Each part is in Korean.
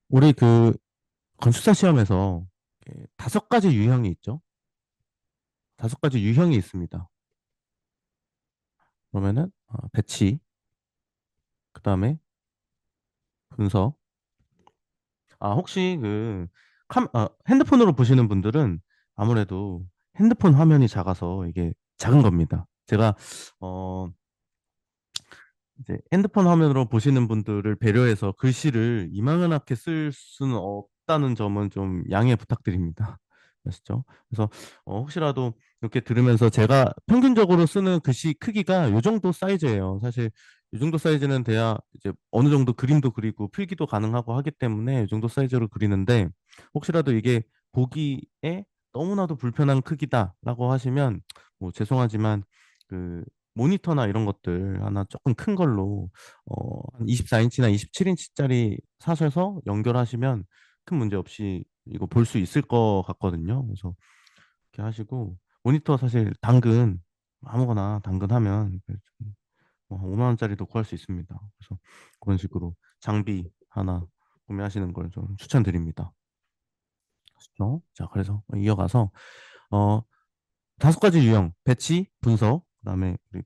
우리 그 건축사 시험에서 5가지 유형이 있죠. 5가지 유형이 있습니다. 그러면은 배치, 그 다음에 분석. 혹시 핸드폰으로 보시는 분들은 아무래도 핸드폰 화면이 작아서 이게 작은 겁니다. 제가 어, 이제 핸드폰 화면으로 보시는 분들을 배려해서 글씨를 이만하게 쓸 수는 없다는 점은 좀 양해 부탁드립니다. 아시죠? 그래서 혹시라도 이렇게 들으면서 제가 평균적으로 쓰는 글씨 크기가 이 정도 사이즈예요. 사실 이 정도 사이즈는 돼야 이제 어느 정도 그림도 그리고 필기도 가능하고 하기 때문에 이 정도 사이즈로 그리는데 혹시라도 이게 보기에 너무나도 불편한 크기다라고 하시면 뭐 죄송하지만 그 모니터나 이런 것들 하나 조금 큰 걸로 한 24인치나 27인치짜리 사셔서 연결하시면 큰 문제 없이 이거 볼 수 있을 것 같거든요. 그래서 이렇게 하시고 모니터 사실 당근 아무거나 당근하면 뭐 5만 원짜리도 구할 수 있습니다. 그래서 그런 식으로 장비 하나 구매하시는 걸 좀 추천드립니다. 그렇죠? 자, 그래서 이어가서 어 5가지 유형 배치, 분석, 그다음에 우리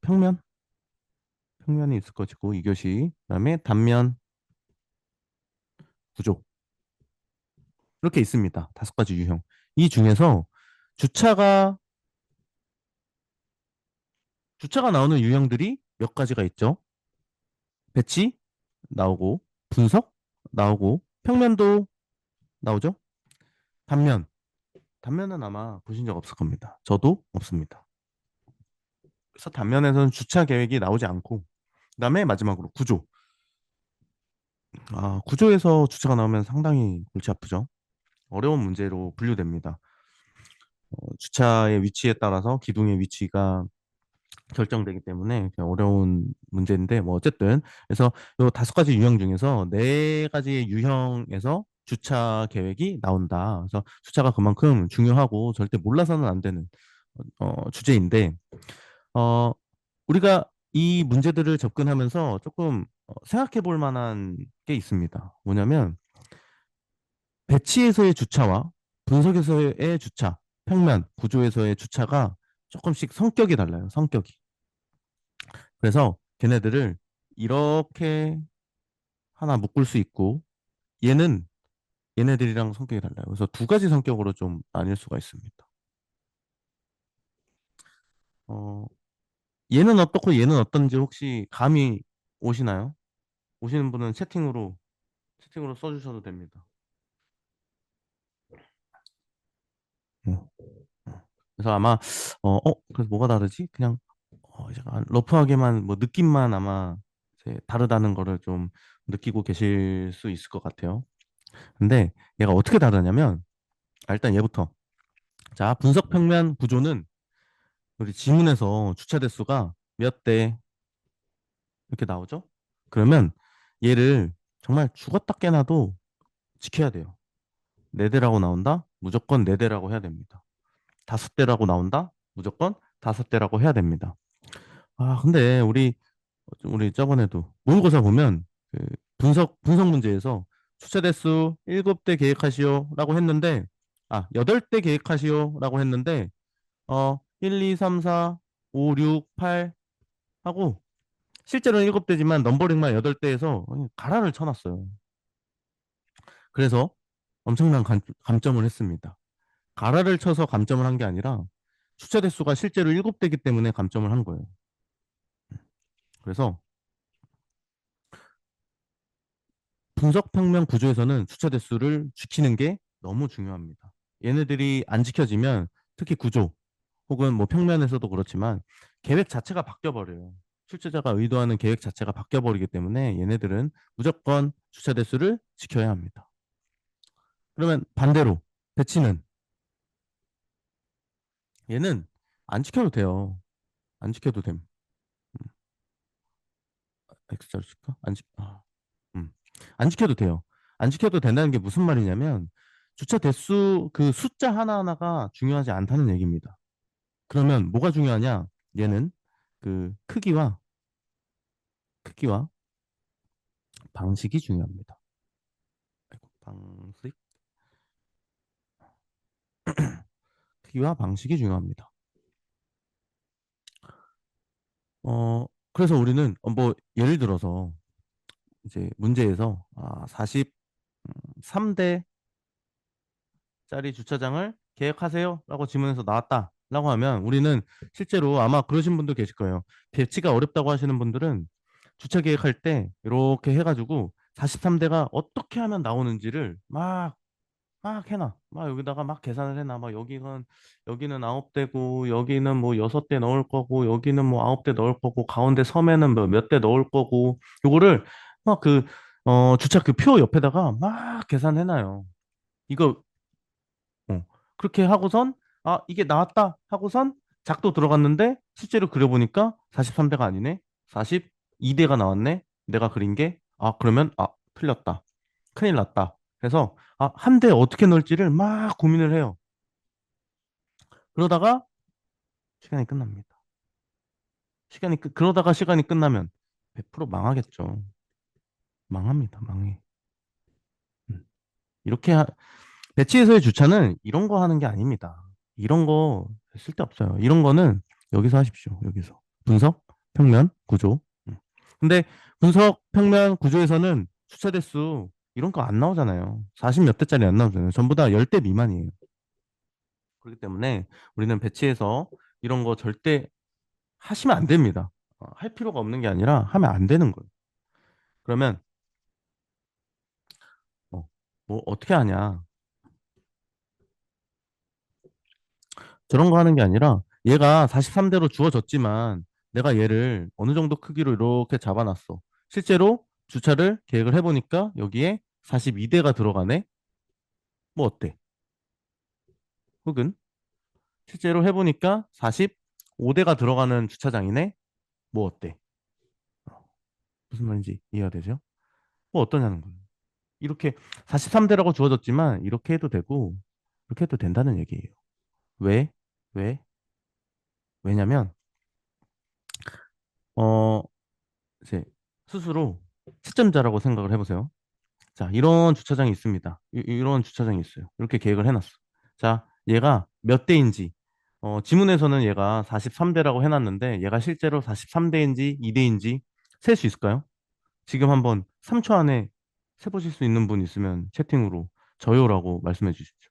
평면이 있을 것이고 2교시 그다음에 단면, 구조 이렇게 있습니다. 5가지 유형. 이 중에서 주차가 주차가 나오는 유형들이 몇 가지가 있죠. 배치 나오고 분석 나오고 평면도 나오죠. 단면 단면은 아마 보신 적 없을 겁니다. 저도 없습니다. 그래서 단면에서는 주차 계획이 나오지 않고 그다음에 마지막으로 구조. 구조에서 주차가 나오면 상당히 골치 아프죠. 어려운 문제로 분류됩니다. 주차의 위치에 따라서 기둥의 위치가 결정되기 때문에 그냥 어려운 문제인데 뭐 어쨌든 그래서 요 5가지 유형 중에서 4가지의 유형에서 주차 계획이 나온다. 그래서 주차가 그만큼 중요하고 절대 몰라서는 안 되는 주제인데 어 우리가 이 문제들을 접근하면서 조금 생각해 볼 만한 게 있습니다. 뭐냐면 배치에서의 주차와 분석에서의 주차, 평면, 구조에서의 주차가 조금씩 성격이 달라요. 성격이. 그래서 걔네들을 이렇게 하나 묶을 수 있고 얘는 얘네들이랑 성격이 달라요. 그래서 2가지 성격으로 좀 나뉠 수가 있습니다. 어, 얘는 어떻고 얘는 어떤지 혹시 감이 오시나요? 오시는 분은 채팅으로 써주셔도 됩니다. 어, 그래서 아마 그래서 뭐가 다르지? 그냥 약간 러프하게만 뭐 느낌만 아마 이제 다르다는 거를 좀 느끼고 계실 수 있을 것 같아요. 근데 얘가 어떻게 다르냐면 일단 얘부터 자, 분석 평면 구조는 우리 지문에서 주차 대수가 몇 대 이렇게 나오죠? 그러면 얘를 정말 죽었다 깨나도 지켜야 돼요. 4대라고 나온다? 무조건 4대라고 해야 됩니다. 5대라고 나온다? 무조건 5대라고 해야 됩니다. 근데 우리 저번에도 모의고사 보면 그 분석 문제에서 주차 대수 7대 계획하시오라고 했는데 8대 계획하시오라고 했는데 1, 2, 3, 4, 5, 6, 8 하고 실제로는 7대지만 넘버링만 8대에서 가라를 쳐놨어요. 그래서 엄청난 감점을 했습니다. 가라를 쳐서 감점을 한 게 아니라 주차 대수가 실제로 7대이기 때문에 감점을 한 거예요. 그래서 분석 평면 구조에서는 주차 대수를 지키는 게 너무 중요합니다. 얘네들이 안 지켜지면 특히 구조 혹은 뭐 평면에서도 그렇지만 계획 자체가 바뀌어 버려요. 출제자가 의도하는 계획 자체가 바뀌어 버리기 때문에 얘네들은 무조건 주차 대수를 지켜야 합니다. 그러면 반대로 배치는 얘는 안 지켜도 돼요. 안 지켜도 됨. X자로 칠까? 음. 안 지켜도 돼요. 안 지켜도 된다는 게 무슨 말이냐면 주차 대수 그 숫자 하나하나가 중요하지 않다는 얘기입니다. 그러면 뭐가 중요하냐? 얘는 그 크기와 방식이 중요합니다. 방식, 크기와 방식이 중요합니다. 그래서 우리는 뭐 예를 들어서 이제 문제에서 43대 짜리 주차장을 계획하세요? 라고 질문해서 나왔다. 라고 하면 우리는 실제로 아마 그러신 분도 계실 거예요. 배치가 어렵다고 하시는 분들은 주차 계획할 때 이렇게 해가지고 43대가 어떻게 하면 나오는지를 막 해놔. 막 여기다가 막 계산을 해놔. 막 여기는 9대고, 여기는 뭐 6대 넣을 거고, 여기는 뭐 9대 넣을 거고, 가운데 섬에는 뭐 몇 대 넣을 거고, 요거를 막 주차 그 표 옆에다가 막 계산해놔요. 이거 그렇게 하고선 이게 나왔다 하고선 작도 들어갔는데 실제로 그려보니까 43대가 아니네. 42대가 나왔네. 내가 그린 게 그러면 틀렸다. 큰일 났다. 그래서 한 대 어떻게 넣을지를 막 고민을 해요. 그러다가 시간이 끝납니다. 그러다가 시간이 끝나면 100% 망하겠죠. 망합니다. 망해. 음. 이렇게 배치에서의 주차는 이런 거 하는 게 아닙니다. 이런 거 쓸데없어요. 이런 거는 여기서 하십시오. 여기서. 분석, 평면, 구조. 근데 분석, 평면, 구조에서는 주차 대수 이런 거 안 나오잖아요. 40 몇 대짜리 안 나오잖아요. 전부 다 10대 미만이에요. 그렇기 때문에 우리는 배치에서 이런 거 절대 하시면 안 됩니다. 할 필요가 없는 게 아니라 하면 안 되는 거예요. 그러면 뭐 어떻게 하냐? 저런 거 하는 게 아니라 얘가 43대로 주어졌지만 내가 얘를 어느 정도 크기로 이렇게 잡아놨어. 실제로 주차를 계획을 해보니까 여기에 42대가 들어가네? 뭐 어때? 혹은 실제로 해보니까 45대가 들어가는 주차장이네? 뭐 어때? 무슨 말인지 이해가 되죠? 뭐 어떠냐는 거예요. 이렇게 43대라고 주어졌지만 이렇게 해도 되고 이렇게 해도 된다는 얘기예요. 왜? 왜? 왜냐면 어 이제 스스로 채점자라고 생각을 해보세요. 자, 이런 주차장이 있습니다. 런 주차장이 있어요. 이렇게 계획을 해놨어. 자, 얘가 몇 대인지, 지문에서는 얘가 43대라고 해놨는데, 얘가 실제로 43대인지 2대인지 셀 수 있을까요? 지금 한번 3초 안에 세보실 수 있는 분 있으면 채팅으로 저요라고 말씀해 주십시오.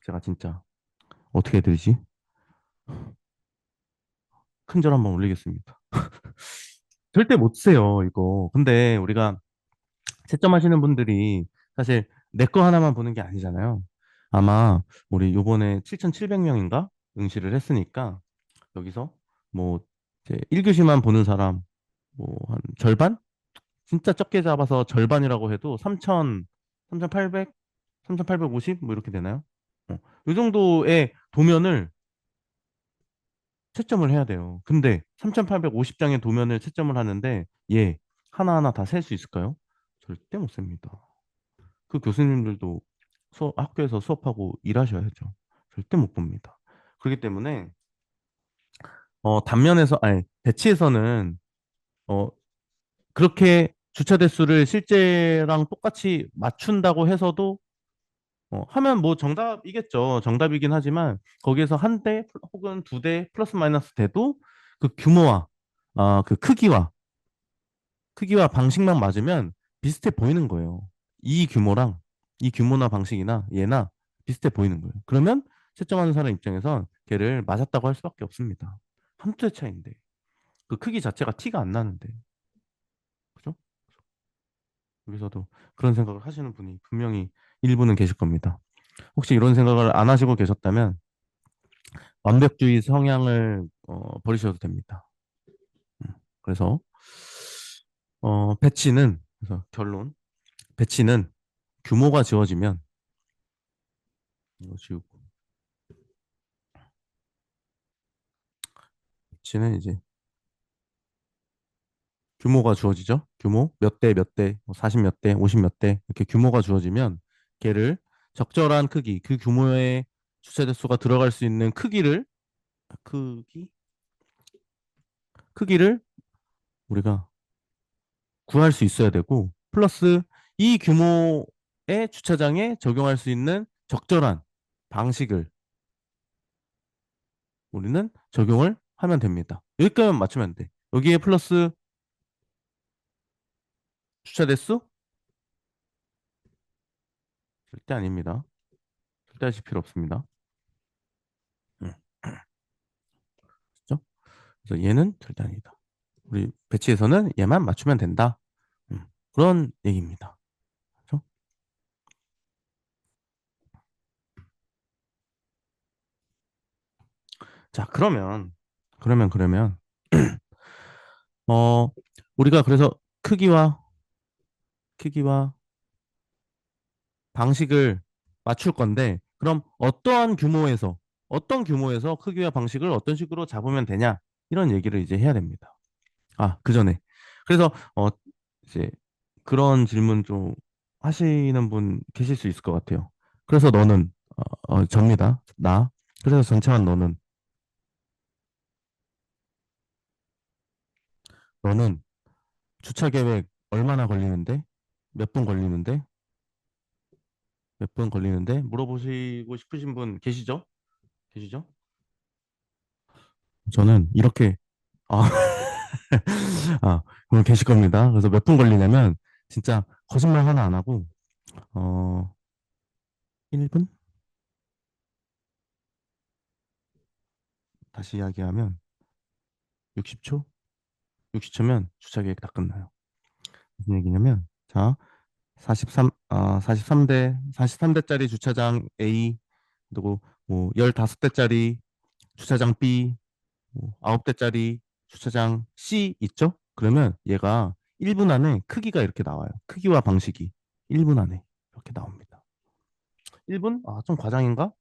제가 진짜 어떻게 해드리지? 큰절 한번 올리겠습니다. 절대 못 세요, 이거. 근데 우리가 채점하시는 분들이 사실 내 거 하나만 보는 게 아니잖아요. 아마 우리 요번에 7,700명인가 응시를 했으니까 여기서 뭐 이제 1교시만 보는 사람 뭐 한 절반? 진짜 적게 잡아서 절반이라고 해도 3,000, 3,800, 3,850 뭐 이렇게 되나요? 이 정도의 도면을 채점을 해야 돼요. 근데 3,850장의 도면을 채점을 하는데 얘 하나하나 다 셀 수 있을까요? 절대 못 셉니다. 그 교수님들도 학교에서 수업하고 일하셔야죠. 절대 못 봅니다. 그렇기 때문에 단면에서 아니 배치에서는 어 그렇게 주차 대수를 실제랑 똑같이 맞춘다고 해서도 하면 뭐 정답이겠죠. 정답이긴 하지만 거기에서 한 대 혹은 두 대 플러스 마이너스 돼도 그 규모와 그 크기와 방식만 맞으면 비슷해 보이는 거예요. 이 규모랑 이 규모나 방식이나 얘나 비슷해 보이는 거예요. 그러면 채점하는 사람 입장에선 걔를 맞았다고 할 수밖에 없습니다. 한두 대 차이인데 그 크기 자체가 티가 안 나는데 그죠? 여기서도 그런 생각을 하시는 분이 분명히 일부는 계실 겁니다. 혹시 이런 생각을 안 하시고 계셨다면 완벽주의 성향을 버리셔도 됩니다. 그래서 배치는 그래서 결론 배치는 규모가 지워지면 이거 지우고 배치는 이제 규모가 주어지죠. 규모 몇 대 몇 대, 40 몇 대, 50 몇 대 이렇게 규모가 주어지면 걔를 적절한 크기, 그 규모의 주차 대수가 들어갈 수 있는 크기 크기를 우리가 구할 수 있어야 되고 플러스 이 규모 주차장에 적용할 수 있는 적절한 방식을 우리는 적용을 하면 됩니다. 여기까지만 맞추면 돼. 여기에 플러스 주차 대수? 절대 아닙니다. 절대 하실 필요 없습니다. 음, 그렇죠? 그래서 얘는 절대 아니다. 우리 배치에서는 얘만 맞추면 된다. 그런 얘기입니다. 그렇죠? 자, 그러면 어 우리가 그래서 크기와 방식을 맞출 건데 그럼 어떤 규모에서 크기와 방식을 어떤 식으로 잡으면 되냐 이런 얘기를 이제 해야 됩니다. 아, 그 전에 그래서 이제 그런 질문 좀 하시는 분 계실 수 있을 것 같아요. 그래서 너는 접니다. 나. 그래서 전체한 너는 주차 계획 얼마나 걸리는데? 몇 분 걸리는데? 몇 분 걸리는데? 물어보시고 싶으신 분 계시죠? 계시죠? 저는 이렇게 아, 그럼 계실 겁니다. 그래서 몇 분 걸리냐면 진짜 거짓말 하나 안 하고 어 1분? 다시 이야기하면 60초? 60초면 주차 계획 다 끝나요. 무슨 얘기냐면 자, 43대 주차장 A 그리고 뭐 15대짜리 주차장 B 뭐 9대짜리 주차장 C 있죠? 그러면 얘가 1분 안에 크기가 이렇게 나와요. 크기와 방식이 1분 안에 이렇게 나옵니다. 1분? 아, 좀 과장인가?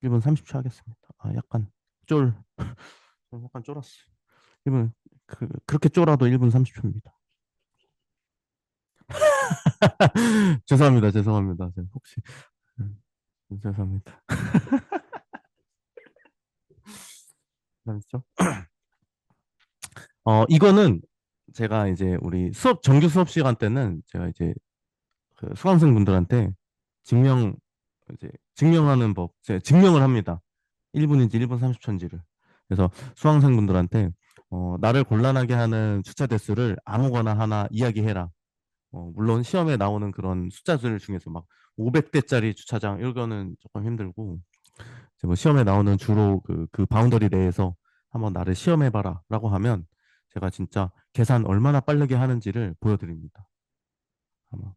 1분 30초 하겠습니다. 아, 약간 쫄. 약간 쫄았어. 1분, 그렇게 쫄아도 1분 30초입니다. 죄송합니다. 혹시, 음, 죄송합니다. 알았죠? 이거는 제가 이제 우리 정규 수업 시간 때는 제가 이제 그 수강생분들한테 증명, 증명하는 법, 제가 증명을 합니다. 1분인지 1분 30초인지를. 그래서 수강생분들한테, 나를 곤란하게 하는 주차 대수를 아무거나 하나 이야기해라. 물론 시험에 나오는 그런 숫자들 중에서 막 500대짜리 주차장, 이거는 조금 힘들고, 이제 뭐 시험에 나오는 주로 그 바운더리 내에서 한번 나를 시험해봐라 라고 하면 제가 진짜 계산 얼마나 빠르게 하는지를 보여드립니다. 아마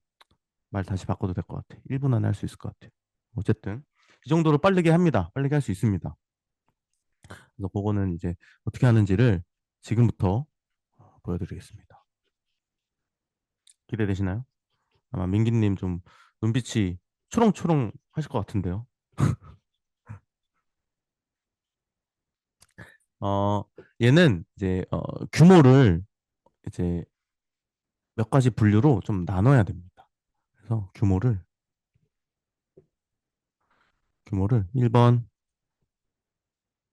말 다시 바꿔도 될 것 같아. 1분 안에 할 수 있을 것 같아. 어쨌든 이 정도로 빠르게 합니다. 빠르게 할 수 있습니다. 그래서 그거는 이제 어떻게 하는지를 지금부터 보여드리겠습니다. 기대되시나요? 아마 민기님 좀 눈빛이 초롱초롱 하실 것 같은데요. 어, 얘는 이제 규모를 이제 몇 가지 분류로 좀 나눠야 됩니다. 그래서 규모를 1번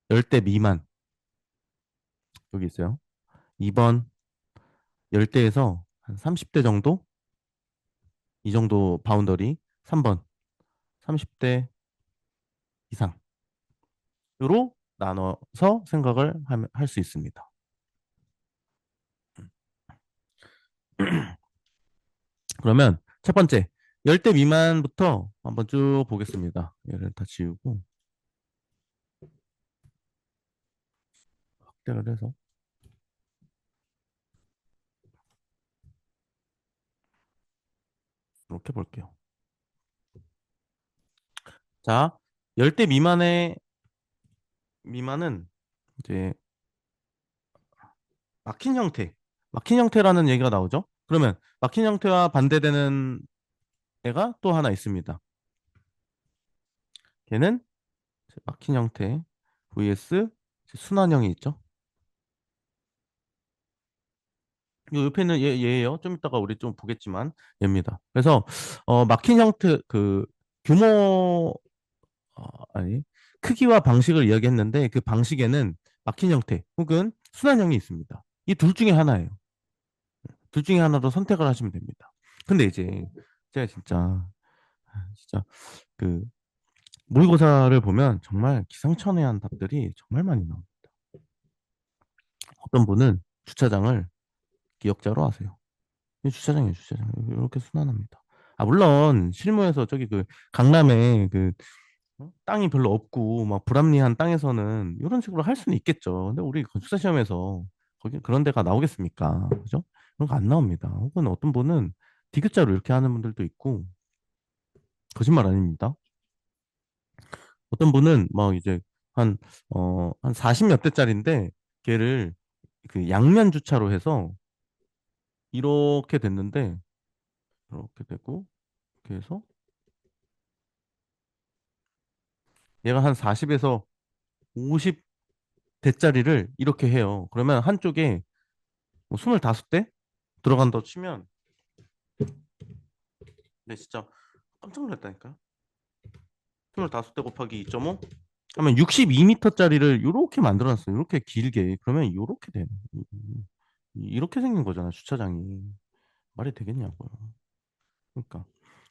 10대 미만 여기 있어요. 2번 10대에서 한 30대 정도 이 정도 바운더리. 3번 30대 이상으로 나눠서 생각을 할 수 있습니다. 그러면 첫 번째 10대 미만부터 한번 쭉 보겠습니다. 얘를 다 지우고 확대를 해서 이렇게 볼게요. 자, 10대 미만은 이제 막힌 형태. 막힌 형태라는 얘기가 나오죠. 그러면 막힌 형태와 반대되는 애가 또 하나 있습니다. 걔는 막힌 형태 vs 순환형이 있죠. 이 옆에는 얘예요. 좀 이따가 우리 좀 보겠지만 얘입니다. 그래서 막힌 형태 규모 아니 크기와 방식을 이야기했는데 그 방식에는 막힌 형태 혹은 순환형이 있습니다. 이 둘 중에 하나예요. 둘 중에 하나로 선택을 하시면 됩니다. 근데 이제 제가 진짜 그 모의고사를 보면 정말 기상천외한 답들이 정말 많이 나옵니다. 어떤 분은 주차장을 기역자로 하세요. 이 주차장이에요, 주차장. 이렇게 순환합니다. 아, 물론 실무에서 저기 그 강남에 그 땅이 별로 없고 막 불합리한 땅에서는 이런 식으로 할 수는 있겠죠. 근데 우리 건축사 시험에서 거기 그런 데가 나오겠습니까? 그죠? 그런 거 안 나옵니다. 혹은 어떤 분은 디귿자로 이렇게 하는 분들도 있고 거짓말 아닙니다. 어떤 분은 막 이제 한, 한 40몇 대짜리인데 걔를 그 양면 주차로 해서 이렇게 됐는데 이렇게 되고 이렇게 해서 얘가 한 40에서 50대짜리를 이렇게 해요. 그러면 한쪽에 뭐 25대 들어간다고 치면 근데 진짜 깜짝 놀랐다니까요. 25대 곱하기 2.5 하면 62m짜리를 이렇게 만들어놨어요. 이렇게 길게. 그러면 이렇게 되는. 이렇게 생긴 거잖아, 주차장이. 말이 되겠냐고요. 그러니까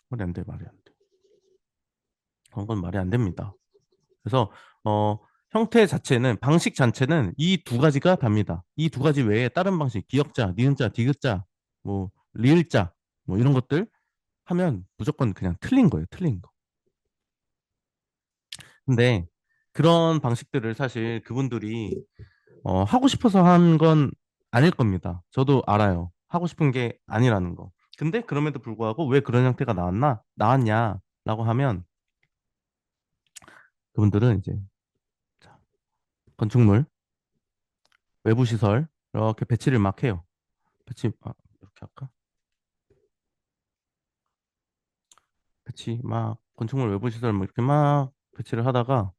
말이 안 돼, 말이 안 돼. 그런 건 말이 안 됩니다. 그래서 어 형태 자체는 방식 자체는 이 두 가지가 답니다. 이 두 가지 외에 다른 방식, 기역자, 니은자, 디귿자, 뭐 리을자, 뭐 이런 것들 하면 무조건 그냥 틀린 거예요. 틀린 거. 근데 그런 방식들을 사실 그분들이 하고 싶어서 한 건 아닐 겁니다. 저도 알아요. 하고 싶은 게 아니라는 거. 근데 그럼에도 불구하고 왜 그런 형태가 나왔냐라고 하면 그분들은 이제 자, 건축물, 외부 시설 이렇게 배치를 막 해요. 이렇게 할까? 배치 막 건축물 외부 시설 뭐 이렇게 막 배치를 하다가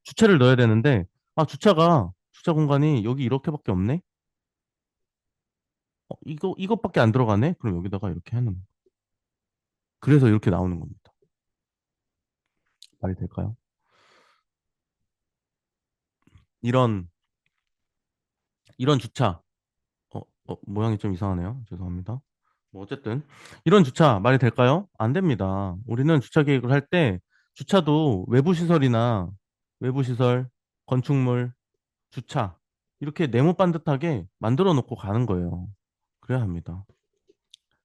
주차를 넣어야 되는데 아 주차 공간이 여기 이렇게밖에 없네. 이것밖에 안 들어가네. 그럼 여기다가 이렇게 하는 거. 그래서 이렇게 나오는 겁니다. 말이 될까요? 이런 이런 주차 모양이 좀 이상하네요. 죄송합니다. 뭐 어쨌든 이런 주차 말이 될까요? 안 됩니다. 우리는 주차 계획을 할 때 주차도 외부 시설이나 외부 시설, 건축물, 주차 이렇게 네모 반듯하게 만들어 놓고 가는 거예요. 그래야 합니다.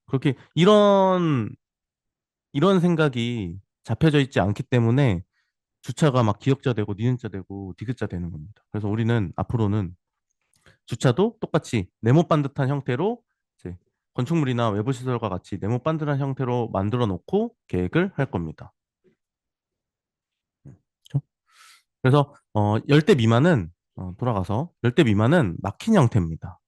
그렇게 이런 생각이 잡혀져 있지 않기 때문에 주차가 막 기역자 되고 니은자 되고 디귿자 되는 겁니다. 그래서 우리는 앞으로는 주차도 똑같이 네모 반듯한 형태로 이제 건축물이나 외부 시설과 같이 네모 반듯한 형태로 만들어 놓고 계획을 할 겁니다. 그렇죠? 그래서 열대 미만은 돌아가서 열대 미만은 막힌 형태입니다.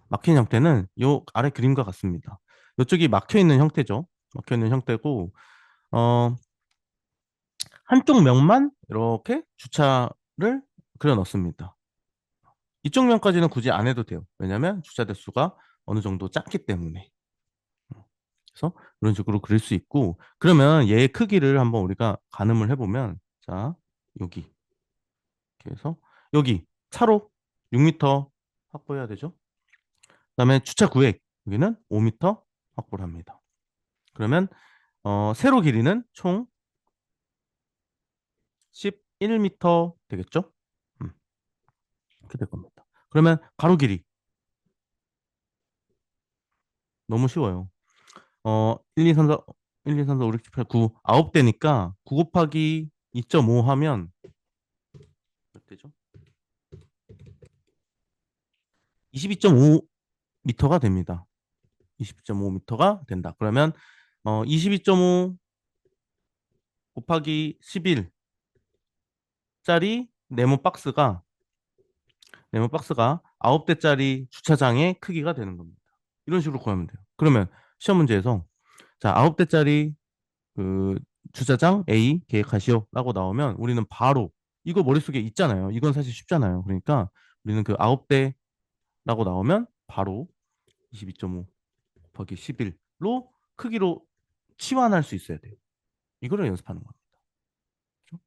막힌 형태는 요 아래 그림과 같습니다. 이쪽이 막혀 있는 형태죠. 막혀 있는 형태고 어, 한쪽 면만 이렇게 주차를 그려 넣습니다. 이쪽 면까지는 굳이 안 해도 돼요. 왜냐하면 주차 대수가 어느 정도 작기 때문에. 그래서 이런 식으로 그릴 수 있고 그러면 얘의 크기를 한번 우리가 가늠을 해보면 자 여기 이렇게 해서 여기 차로 6m 확보해야 되죠. 그다음에 주차 구획 여기는 5m 확보를 합니다. 그러면 세로 길이는 총 11m 되겠죠? 음, 이렇게 될 겁니다. 그러면 가로 길이 너무 쉬워요. 1, 2, 3, 4, 1, 2, 3, 4, 5, 6, 7, 8, 9, 9대니까 9 곱하기 2.5 하면 몇 대죠? 22.5m가 됩니다. 22.5m가 된다. 그러면 22.5 곱하기 11짜리 네모 박스가 9대짜리 주차장의 크기가 되는 겁니다. 이런 식으로 구하면 돼요. 그러면 시험 문제에서 자, 9대짜리 그 주차장 A 계획하시오라고 나오면 우리는 바로 이거 머릿속에 있잖아요. 이건 사실 쉽잖아요. 그러니까 우리는 그 9대라고 나오면 바로 22.5 곱하기 11로 크기로 치환할 수 있어야 돼요. 이거를 연습하는 겁니다. 그렇죠?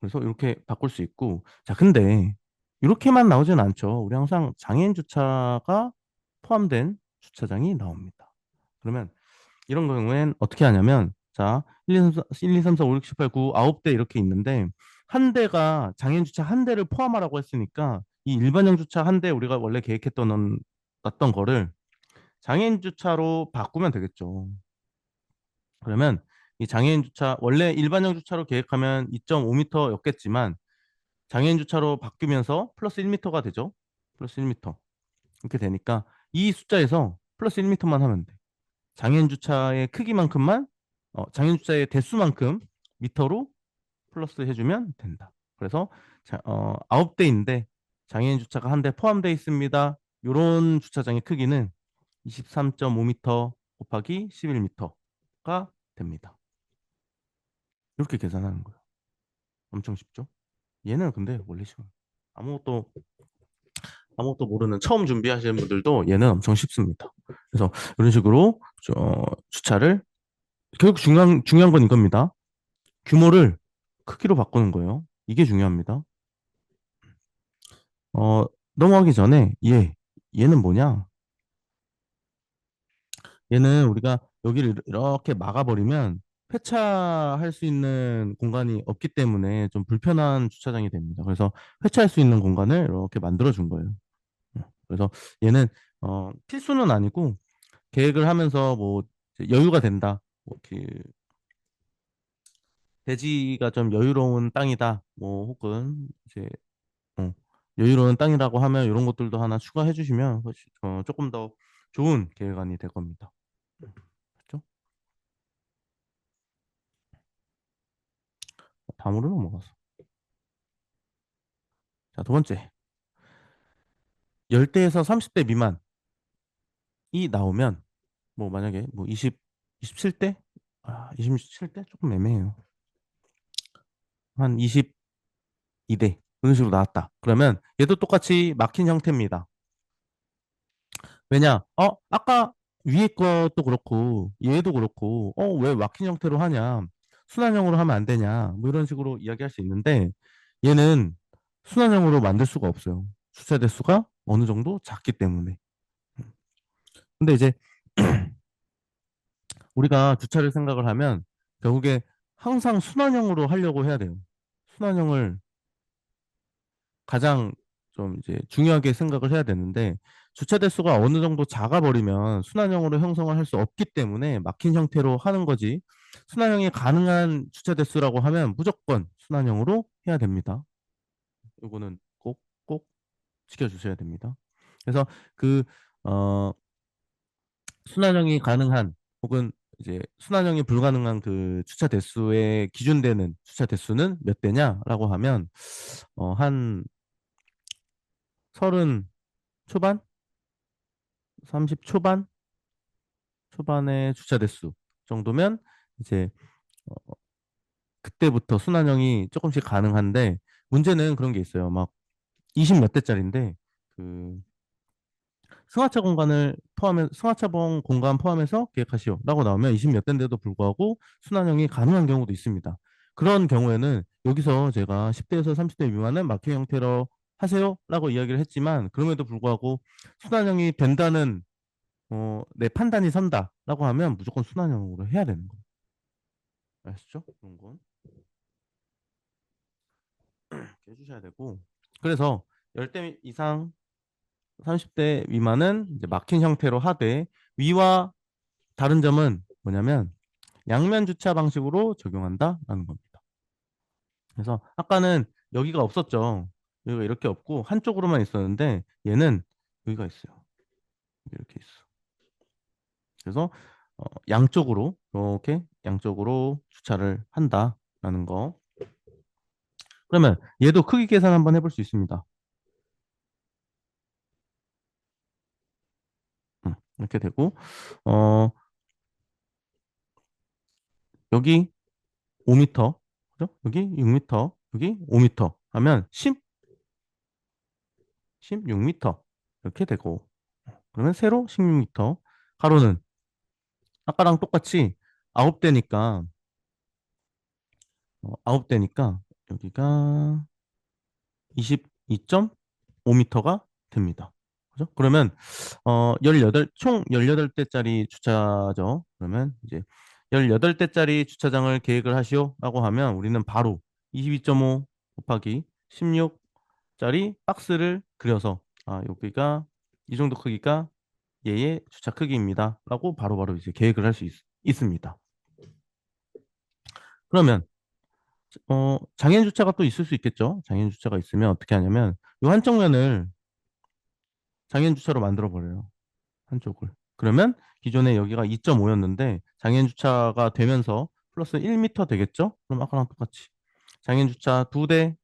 그래서 이렇게 바꿀 수 있고 자 근데 이렇게만 나오진 않죠. 우리 항상 장애인 주차가 포함된 주차장이 나옵니다. 그러면 이런 경우엔 어떻게 하냐면, 자, 1, 2, 3, 4, 1, 2, 3, 4, 5, 6, 7, 8, 9, 9대 이렇게 있는데, 한 대가 장애인 주차 한 대를 포함하라고 했으니까, 이 일반형 주차 한 대 우리가 원래 계획했던 놨던 거를 장애인 주차로 바꾸면 되겠죠. 그러면 이 장애인 주차, 원래 일반형 주차로 계획하면 2.5m였겠지만, 장애인 주차로 바뀌면서 플러스 1m가 되죠. 플러스 1m. 이렇게 되니까 이 숫자에서 플러스 1m만 하면 돼. 장애인 주차의 크기만큼만, 장애인 주차의 대수만큼 미터로 플러스 해주면 된다. 그래서 9대인데 장애인 주차가 한 대 포함되어 있습니다. 이런 주차장의 크기는 23.5m 곱하기 11m가 됩니다. 이렇게 계산하는 거예요. 엄청 쉽죠? 얘는 근데 원래 쉬워요. 아무것도 아무것도 모르는 처음 준비하시는 분들도 얘는 엄청 쉽습니다. 그래서 이런 식으로 주차를, 결국 중요한 건 이겁니다. 규모를 크기로 바꾸는 거예요. 이게 중요합니다. 어, 넘어가기 전에 얘는 뭐냐? 얘는 우리가 여기를 이렇게 막아버리면 폐차할 수 있는 공간이 없기 때문에 좀 불편한 주차장이 됩니다. 그래서 폐차할 수 있는 공간을 이렇게 만들어 준 거예요. 그래서 얘는 필수는 아니고, 계획을 하면서 뭐 이제 여유가 된다. 뭐 대지가 좀 여유로운 땅이다. 뭐 혹은 이제 어, 여유로운 땅이라고 하면 이런 것들도 하나 추가해 주시면 조금 더 좋은 계획안이 될 겁니다. 그렇죠? 다음으로 넘어가서. 자, 두 번째. 10대에서 30대 미만이 나오면, 뭐 만약에 뭐 27대? 27대? 조금 애매해요. 한 22대. 이런 식으로 나왔다. 그러면 얘도 똑같이 막힌 형태입니다. 왜냐? 아까 위에 것도 그렇고, 얘도 그렇고, 왜 막힌 형태로 하냐? 순환형으로 하면 안 되냐? 뭐 이런 식으로 이야기할 수 있는데, 얘는 순환형으로 만들 수가 없어요. 주차 대수가 어느 정도 작기 때문에. 근데 이제 우리가 주차를 생각을 하면, 결국에 항상 순환형으로 하려고 해야 돼요. 순환형을 가장 좀 이제 중요하게 생각을 해야 되는데, 주차 대수가 어느 정도 작아버리면 순환형으로 형성을 할 수 없기 때문에 막힌 형태로 하는 거지, 순환형이 가능한 주차 대수라고 하면 무조건 순환형으로 해야 됩니다. 이거는 꼭 지켜주셔야 됩니다. 그래서 그 어, 순환형이 가능한, 혹은 이제 순환형이 불가능한 그 주차 대수에 기준되는 주차 대수는 몇 대냐라고 하면, 한 30 초반? 30 초반의 주차 대수 정도면 이제 어, 그때부터 순환형이 조금씩 가능한데, 문제는 그런 게 있어요. 막 20 몇 대짜리인데 그 승하차봉 공간 포함해서 계획하시오라고 나오면 20 몇 대인데도 불구하고 순환형이 가능한 경우도 있습니다. 그런 경우에는 여기서 제가 10대에서 30대 미만은 막혀 형태로 하세요라고 이야기를 했지만, 그럼에도 불구하고 순환형이 된다는 내 판단이 선다라고 하면 무조건 순환형으로 해야 되는 거예요. 아시죠? 그런 건 이렇게 해주셔야 되고, 그래서 10대 이상 30대 미만은 이제 막힌 형태로 하되, 위와 다른 점은 뭐냐면 양면 주차 방식으로 적용한다라는 겁니다. 그래서 아까는 여기가 없었죠. 여기가 이렇게 없고 한쪽으로만 있었는데, 얘는 여기가 있어요. 이렇게 있어. 그래서 양쪽으로, 이렇게 양쪽으로 주차를 한다라는 거. 그러면 얘도 크기 계산 한번 해볼 수 있습니다. 이렇게 되고, 어, 여기 5m, 그죠? 여기 6m, 여기 5m 하면 16m 이렇게 되고, 그러면 세로 16m, 가로는 아까랑 똑같이 9대니까, 9대니까 여기가 22점? 5m가 됩니다. 그죠? 그러면 18, 총 18대짜리 주차죠. 그러면 이제 18대짜리 주차장을 계획을 하시오라고 하면 우리는 바로 22.5 곱하기 16짜리 박스를 그려서 여기가 이 정도 크기가 얘의 주차 크기입니다. 라고 바로바로 이제 계획을 할 수 있습니다. 그러면 장애인 주차가 또 있을 수 있겠죠. 장애인 주차가 있으면 어떻게 하냐면 이 한쪽 면을 장애인 주차로 만들어 버려요. 한쪽을. 그러면 기존에 여기가 2.5였는데 장애인 주차가 되면서 플러스 1m 되겠죠? 그럼 아까랑 똑같이 장애인 주차 2대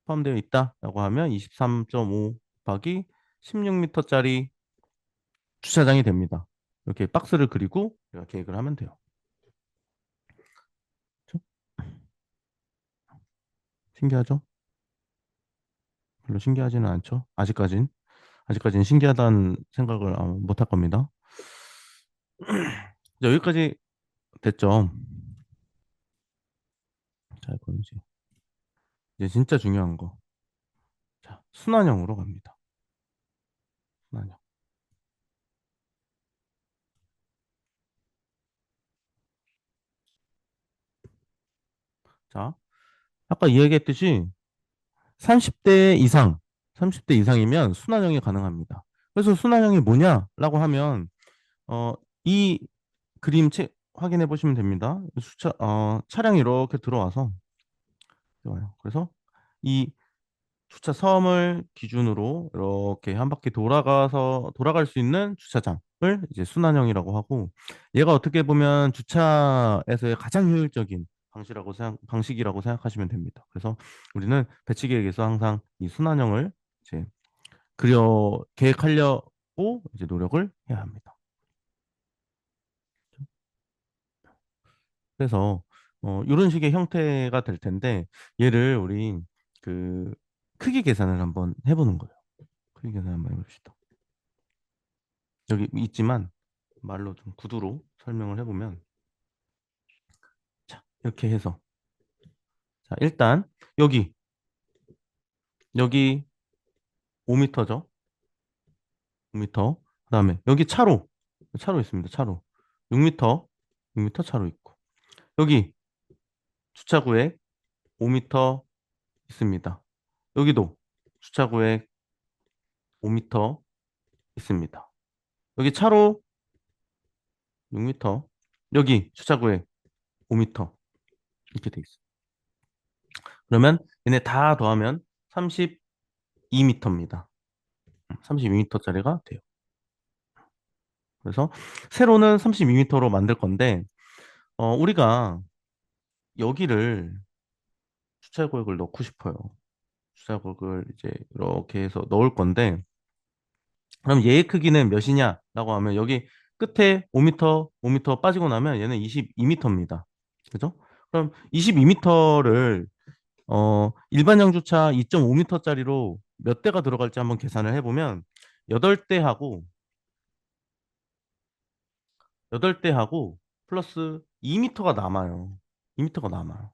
포함되어 있다라고 하면 23.5 곱하기 16m짜리 주차장이 됩니다. 이렇게 박스를 그리고 내가 계획을 하면 돼요. 그렇죠? 신기하죠? 별로 신기하지는 않죠? 아직까지는 신기하다는 생각을 아마 못할 겁니다. 자, 여기까지 됐죠? 자, 그럼 이제 진짜 중요한 거. 자, 순환형으로 갑니다. 순환형. 자, 아까 이야기했듯이 30대 이상, 30대 이상이면 순환형이 가능합니다. 그래서 순환형이 뭐냐라고 하면, 이 그림 확인해 보시면 됩니다. 차량이 이렇게 들어와서, 좋아요. 그래서 이 주차 섬을 기준으로 이렇게 한 바퀴 돌아갈 수 있는 주차장을 이제 순환형이라고 하고, 얘가 어떻게 보면 주차에서의 가장 효율적인 방식이라고 생각하시면 됩니다. 그래서 우리는 배치 계획에서 항상 이 순환형을 이제 계획하려고 이제 노력을 해야 합니다. 그래서 이런 식의 형태가 될 텐데, 얘를 우리 그 크기 계산을 한번 해보는 거예요. 크기 계산 한번 해봅시다. 여기 있지만 말로 좀 구두로 설명을 해보면, 자, 이렇게 해서, 자, 일단 여기 5m죠. 5m. 그다음에 여기 차로 있습니다. 차로 6m, 6m 차로 있고, 여기 주차구에 5m 있습니다. 여기도 주차구에 5m 있습니다. 여기 차로 6m, 여기 주차구에 5m 이렇게 돼 있어요. 그러면 얘네 다 더하면 32m입니다. 32m짜리가 돼요. 그래서 세로는 32m로 만들 건데, 우리가 여기를 주차구역을 넣고 싶어요. 주차구역을 이제 이렇게 해서 넣을 건데, 그럼 얘의 크기는 몇이냐라고 하면 여기 끝에 5m, 5m 빠지고 나면 얘는 22m입니다. 그죠? 그럼 22m를 일반형 주차 2.5m짜리로 몇 대가 들어갈지 한번 계산을 해보면 8대하고 8대하고 플러스 2m가 남아요. 2m가 남아요.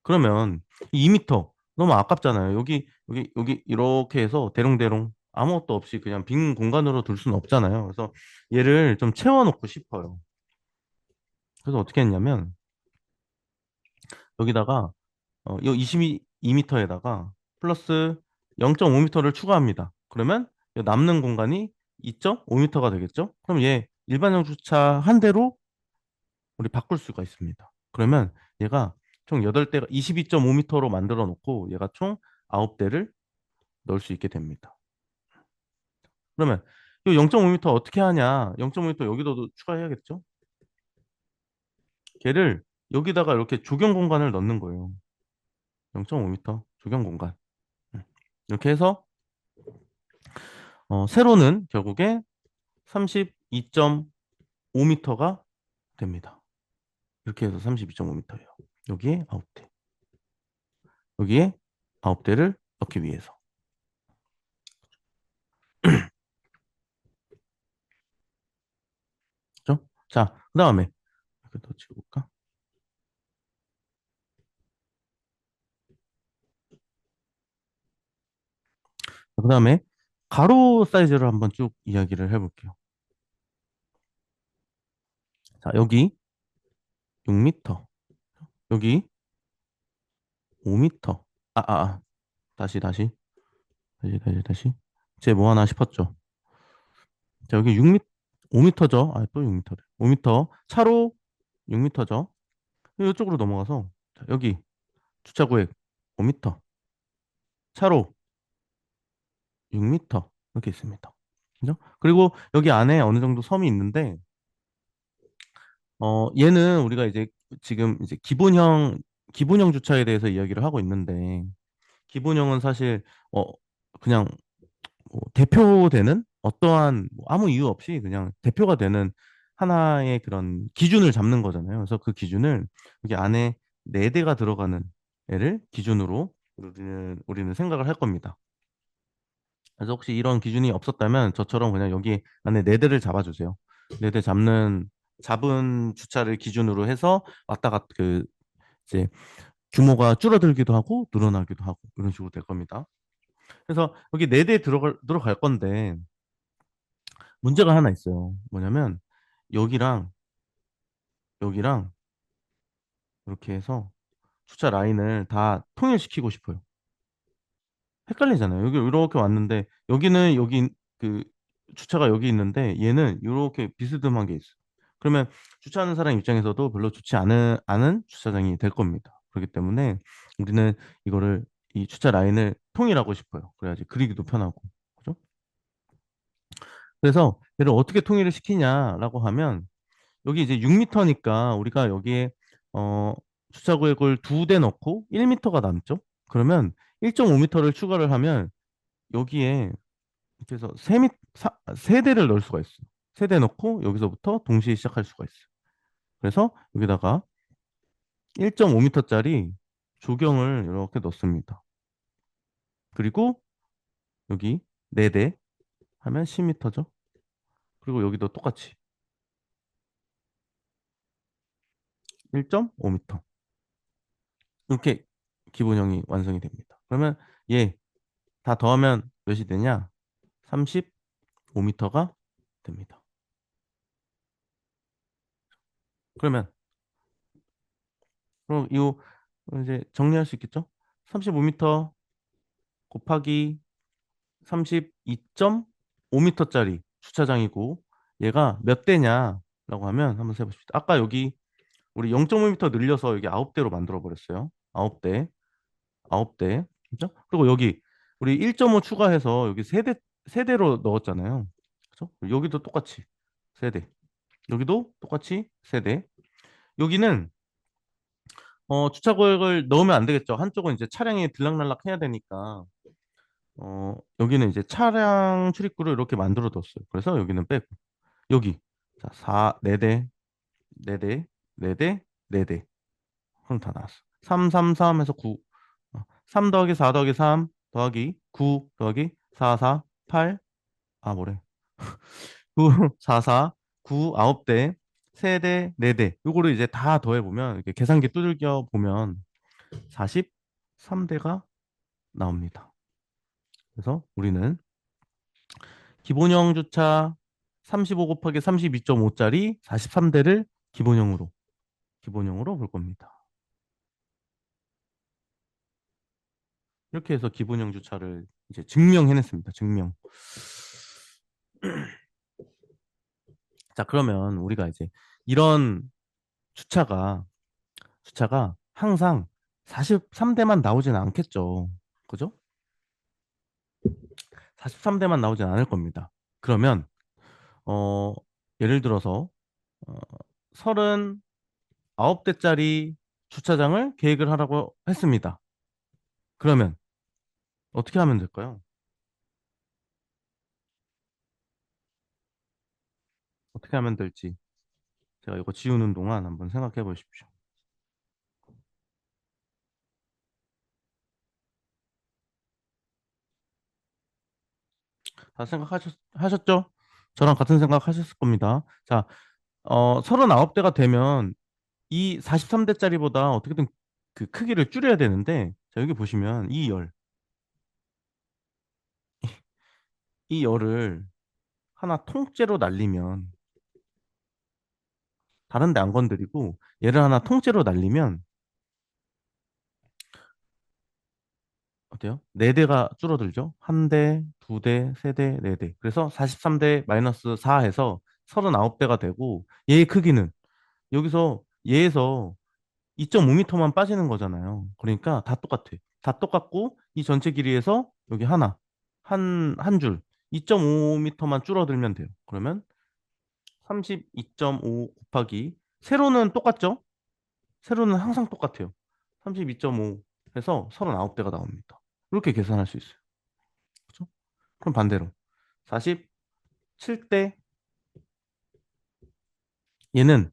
그러면 2m 너무 아깝잖아요. 여기 이렇게 해서 대롱대롱 아무것도 없이 그냥 빈 공간으로 둘 수는 없잖아요. 그래서 얘를 좀 채워놓고 싶어요. 그래서 어떻게 했냐면 여기다가 이 22m에다가 플러스 0.5m를 추가합니다. 그러면 이 남는 공간이 2.5m가 되겠죠? 그럼 얘 일반형 주차 한 대로 우리 바꿀 수가 있습니다. 그러면 얘가 총 8대가 22.5m로 만들어 놓고 얘가 총 9대를 넣을 수 있게 됩니다. 그러면 이 0.5m 어떻게 하냐? 0.5m 여기도 추가해야겠죠? 걔를 여기다가 이렇게 조경 공간을 넣는 거예요. 0.5m 조경 공간. 이렇게 해서 세로는 결국에 32.5m가 됩니다. 이렇게 해서 32.5m예요. 여기에 9대. 여기에 9대를 넣기 위해서. 그죠? 자, 그 다음에 이렇게 더 찍어볼까? 그 다음에 가로 사이즈를 한번 쭉 이야기를 해볼게요. 자, 여기 6m, 여기 5m. 다시, 다시, 다시, 다시, 다시. 제 뭐 하나 싶었죠. 자, 여기 6m, 5m죠. 또 6m래. 5m. 차로 6m죠. 이쪽으로 넘어가서, 자, 여기 주차 구역 5m. 차로 6m. 이렇게 있습니다. 그죠? 그리고 여기 안에 어느 정도 섬이 있는데, 얘는 우리가 이제 지금 이제 기본형 주차에 대해서 이야기를 하고 있는데, 기본형은 사실, 그냥 뭐 대표되는 어떠한 뭐 아무 이유 없이 그냥 대표가 되는 하나의 그런 기준을 잡는 거잖아요. 그래서 그 기준을 여기 안에 네 대가 들어가는 애를 기준으로 우리는 생각을 할 겁니다. 그래서 혹시 이런 기준이 없었다면 저처럼 그냥 여기 안에 네 대를 잡아주세요. 네 대 잡은 주차를 기준으로 해서 왔다 갔다 이제 규모가 줄어들기도 하고 늘어나기도 하고 이런 식으로 될 겁니다. 그래서 여기 네 대 들어갈 건데 문제가 하나 있어요. 뭐냐면 여기랑 여기랑 이렇게 해서 주차 라인을 다 통일시키고 싶어요. 헷갈리잖아요. 여기 이렇게 왔는데 여기는 여기 그 주차가 여기 있는데 얘는 이렇게 비스듬한 게 있어요. 그러면 주차하는 사람 입장에서도 별로 좋지 않은 주차장이 될 겁니다. 그렇기 때문에 우리는 이거를 이 주차 라인을 통일하고 싶어요. 그래야지 그리기도 편하고. 그죠? 그래서 얘를 어떻게 통일을 시키냐라고 하면 여기 이제 6m니까 우리가 여기에 어 주차 구역을 두 대 넣고 1m가 남죠. 그러면 1.5m를 추가를 하면 여기에 이렇게 해서 세 대를 넣을 수가 있어요. 세 대 넣고 여기서부터 동시에 시작할 수가 있어요. 그래서 여기다가 1.5m짜리 조경을 이렇게 넣습니다. 그리고 여기 네 대 하면 10m죠. 그리고 여기도 똑같이 1.5m. 이렇게 기본형이 완성이 됩니다. 그러면 얘 다 더하면 몇이 되냐? 35m가 됩니다. 그러면 그럼 이거 이제 정리할 수 있겠죠? 35m 곱하기 32.5m짜리 주차장이고 얘가 몇 대냐라고 하면 한번 세봅시다. 아까 여기 우리 0.5m 늘려서 여기 9대로 만들어 버렸어요. 9대, 9대. 그죠? 그리고 여기 우리 1.5 추가해서 여기 세대로 넣었잖아요. 그죠? 여기도 똑같이 세대. 여기도 똑같이 세대. 여기는 주차 구역을 넣으면 안 되겠죠. 한쪽은 이제 차량이 들락날락 해야 되니까 여기는 이제 차량 출입구를 이렇게 만들어 뒀어요. 그래서 여기는 빼고 여기 자, 4대 4대 4대 4대 그럼 다 나왔어. 3 3 3 해서 9 3 더하기 4 더하기 3 더하기 9 더하기 4 4 8 뭐래 9 4 4 9 9대 세대 4대 요거를 이제 다 더해 보면 이렇게 계산기 두들겨 보면 43대가 나옵니다. 그래서 우리는 기본형 주차 35 곱하기 32.5짜리 43대를 기본형으로 볼 겁니다. 이렇게 해서 기본형 주차를 이제 증명해냈습니다. 증명. 자, 그러면 우리가 이제 이런 주차가 항상 43대만 나오진 않겠죠. 그죠? 43대만 나오진 않을 겁니다. 그러면 어, 예를 들어서 어, 39대짜리 주차장을 계획을 하라고 했습니다. 그러면 어떻게 하면 될까요? 어떻게 하면 될지 제가 이거 지우는 동안 한번 생각해 보십시오. 다 하셨죠? 저랑 같은 생각 하셨을 겁니다. 자, 39대가 되면 이 43대짜리보다 어떻게든 그 크기를 줄여야 되는데, 자, 여기 보시면 이 열을 하나 통째로 날리면, 다른 데 안 건드리고 얘를 하나 통째로 날리면 어때요? 네대가 줄어들죠? 한 대, 두 대, 세 대, 네 대. 그래서 43대 마이너스 4 해서 39대가 되고, 얘의 크기는 여기서 얘에서 2.5m만 빠지는 거잖아요. 그러니까 다 똑같아. 다 똑같고 이 전체 길이에서 여기 하나, 한 줄, 2.5m만 줄어들면 돼요. 그러면 32.5 곱하기, 세로는 똑같죠? 세로는 항상 똑같아요. 32.5 해서 39대가 나옵니다. 이렇게 계산할 수 있어요. 그죠? 그럼 반대로 47대, 얘는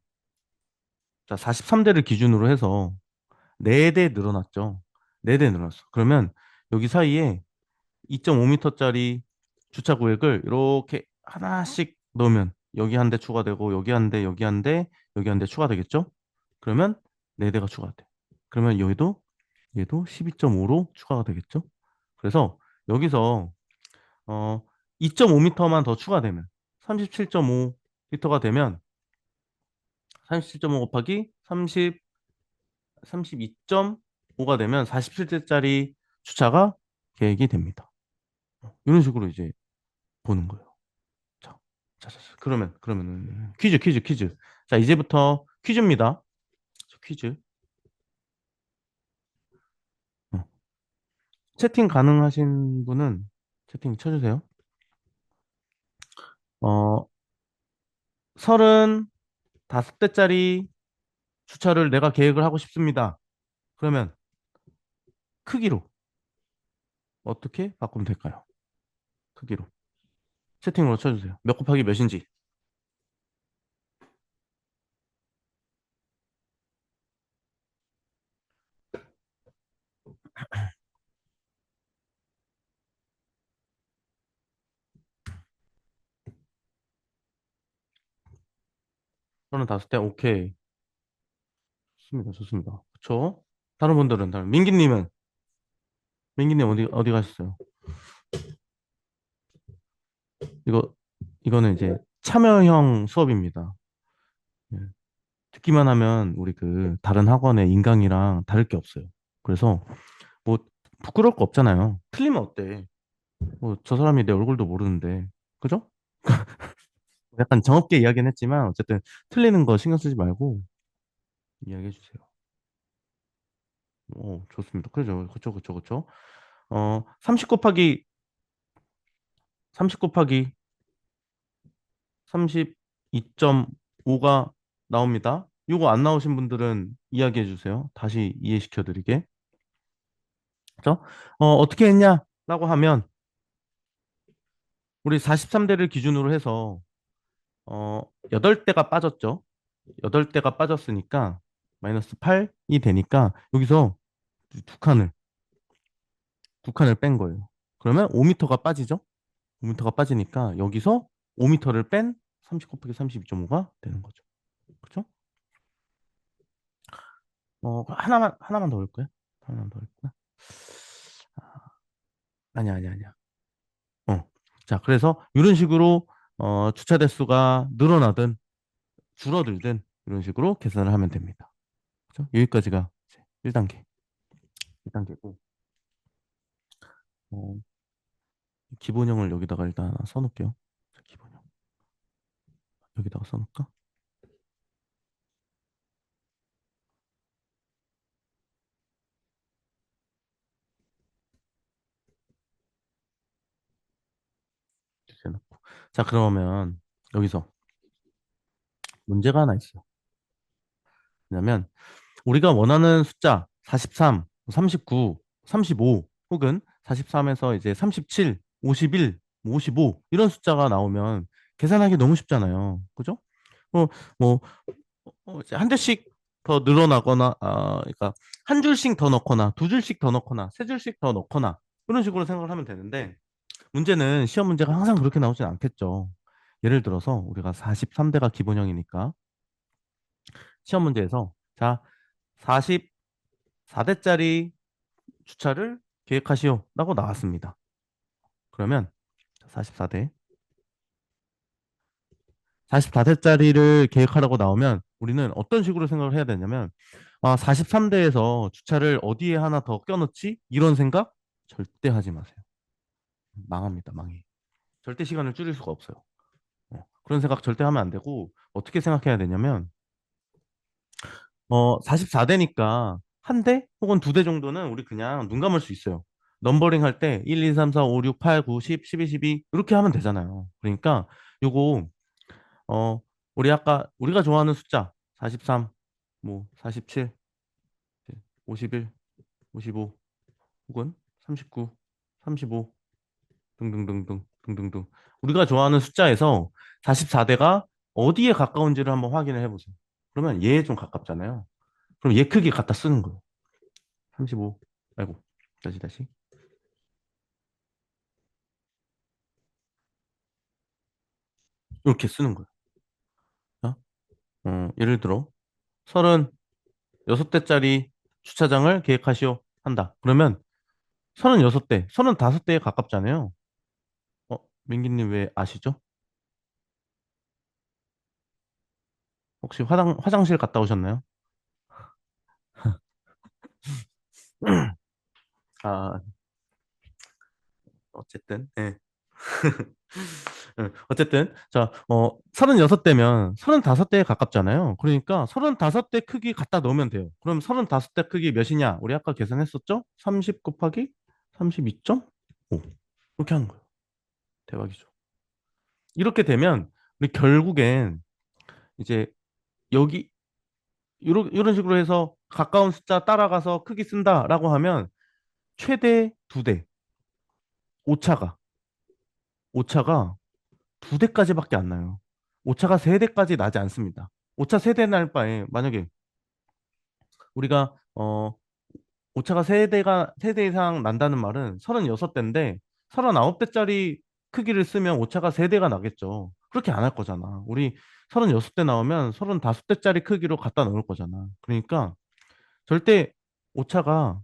자 43대를 기준으로 해서 4대 늘어났죠. 4대 늘어났어. 그러면 여기 사이에 2.5m짜리 주차 구획을 이렇게 하나씩 넣으면 여기 한 대 추가되고 여기 한 대, 여기 한 대, 여기 한 대 추가되겠죠? 그러면 4대가 추가돼. 그러면 여기도 얘도 12.5로 추가가 되겠죠? 그래서 여기서 2.5m만 더 추가되면 37.5리터가 되면 37.5 곱하기 32.5가 되면 47대짜리 주차가 계획이 됩니다. 이런 식으로 이제 보는 거예요. 자, 자. 그러면은 퀴즈. 자, 이제부터 퀴즈입니다. 퀴즈. 어. 채팅 가능하신 분은 채팅 쳐주세요. 35대짜리 주차를 내가 계획을 하고 싶습니다. 그러면 크기로 어떻게 바꾸면 될까요? 크기로. 채팅으로 쳐주세요. 몇 곱하기 몇인지. 저는 5대, 오케이. 좋습니다. 그쵸? 다른 분들은, 민기님 어디 가셨어요? 이거, 이거는 이제 참여형 수업입니다. 예. 듣기만 하면 우리 그 다른 학원의 인강이랑 다를 게 없어요. 그래서 뭐 부끄러울 거 없잖아요. 틀리면 어때? 뭐 저 사람이 내 얼굴도 모르는데. 그죠? 약간 정없게 이야기는 했지만 어쨌든 틀리는 거 신경 쓰지 말고 이야기해 주세요. 오, 좋습니다. 그죠. 30 곱하기 30 곱하기 32.5가 나옵니다. 이거 안 나오신 분들은 이야기해 주세요. 다시 이해시켜 드리게. 그죠? 어떻게 했냐라고 하면 우리 43대를 기준으로 해서 8대가 빠졌죠. 8대가 빠졌으니까 마이너스 8이 되니까 여기서 두 칸을 두 칸을 뺀 거예요. 그러면 5m가 빠지죠. 5m가 빠지니까 여기서 5m를 뺀 30 곱하기 32.5가 되는 거죠. 그렇죠? 하나만 더 올까요? 하나만 더 올까? 아니야. 어. 자, 그래서 이런 식으로 주차 대수가 늘어나든 줄어들든 이런 식으로 계산을 하면 됩니다. 그죠? 여기까지가 1단계. 1단계고 기본형을 여기다가 일단 하나 써놓을게요. 자, 기본형 여기다가 써놓을까? 이렇게 해놓고. 자, 그러면 여기서 문제가 하나 있어요. 왜냐면 우리가 원하는 숫자 43, 39, 35 혹은 43에서 이제 37, 51, 55 이런 숫자가 나오면 계산하기 너무 쉽잖아요. 그죠? 뭐, 뭐, 이제 한 대씩 더 늘어나거나, 그러니까 한 줄씩 더 넣거나, 두 줄씩 더 넣거나, 세 줄씩 더 넣거나 이런 식으로 생각을 하면 되는데 문제는 시험 문제가 항상 그렇게 나오진 않겠죠. 예를 들어서 우리가 43대가 기본형이니까 시험 문제에서 자, 44대짜리 주차를 계획하시오 라고 나왔습니다. 그러면 44대. 44대짜리를 계획하라고 나오면 우리는 어떤 식으로 생각을 해야 되냐면, 43대에서 주차를 어디에 하나 더 껴넣지? 이런 생각 절대 하지 마세요. 망합니다, 망해. 절대 시간을 줄일 수가 없어요. 그런 생각 절대 하면 안 되고, 어떻게 생각해야 되냐면, 44대니까 한 대 혹은 두 대 정도는 우리 그냥 눈 감을 수 있어요. 넘버링 할 때 1, 2, 3, 4, 5, 6, 8, 9, 10, 11, 12 이렇게 하면 되잖아요. 그러니까 요거 어 우리 아까 우리가 좋아하는 숫자 43, 뭐 47, 51, 55 혹은 39, 35 등등등등 등등등 우리가 좋아하는 숫자에서 44대가 어디에 가까운지를 한번 확인을 해보세요. 그러면 얘에 좀 가깝잖아요. 그럼 얘 크기 갖다 쓰는 거예요. 35, 아이고, 다시. 이렇게 쓰는 거예요. 자, 예를 들어, 36대짜리 주차장을 계획하시오. 한다. 그러면 36대, 35대에 가깝잖아요. 민기님 왜 아시죠? 혹시 화장실 갔다 오셨나요? 아, 어쨌든, 예. 어쨌든, 자, 36대면 35대에 가깝잖아요. 그러니까 35대 크기 갖다 넣으면 돼요. 그럼 35대 크기 몇이냐? 우리 아까 계산했었죠? 30 곱하기 32.5. 이렇게 하는 거예요. 대박이죠. 이렇게 되면, 우리 결국엔 이제 여기, 이런 식으로 해서 가까운 숫자 따라가서 크기 쓴다라고 하면 최대 두 대, 오차가, 오차가 두 대까지밖에 안 나요. 오차가 세 대까지 나지 않습니다. 오차 세 대 날 바에 만약에 우리가 오차가 세 대 이상 난다는 말은 36대인데 39대짜리 크기를 쓰면 오차가 세 대가 나겠죠. 그렇게 안 할 거잖아. 우리 36대 나오면 35대짜리 크기로 갖다 놓을 거잖아. 그러니까 절대 오차가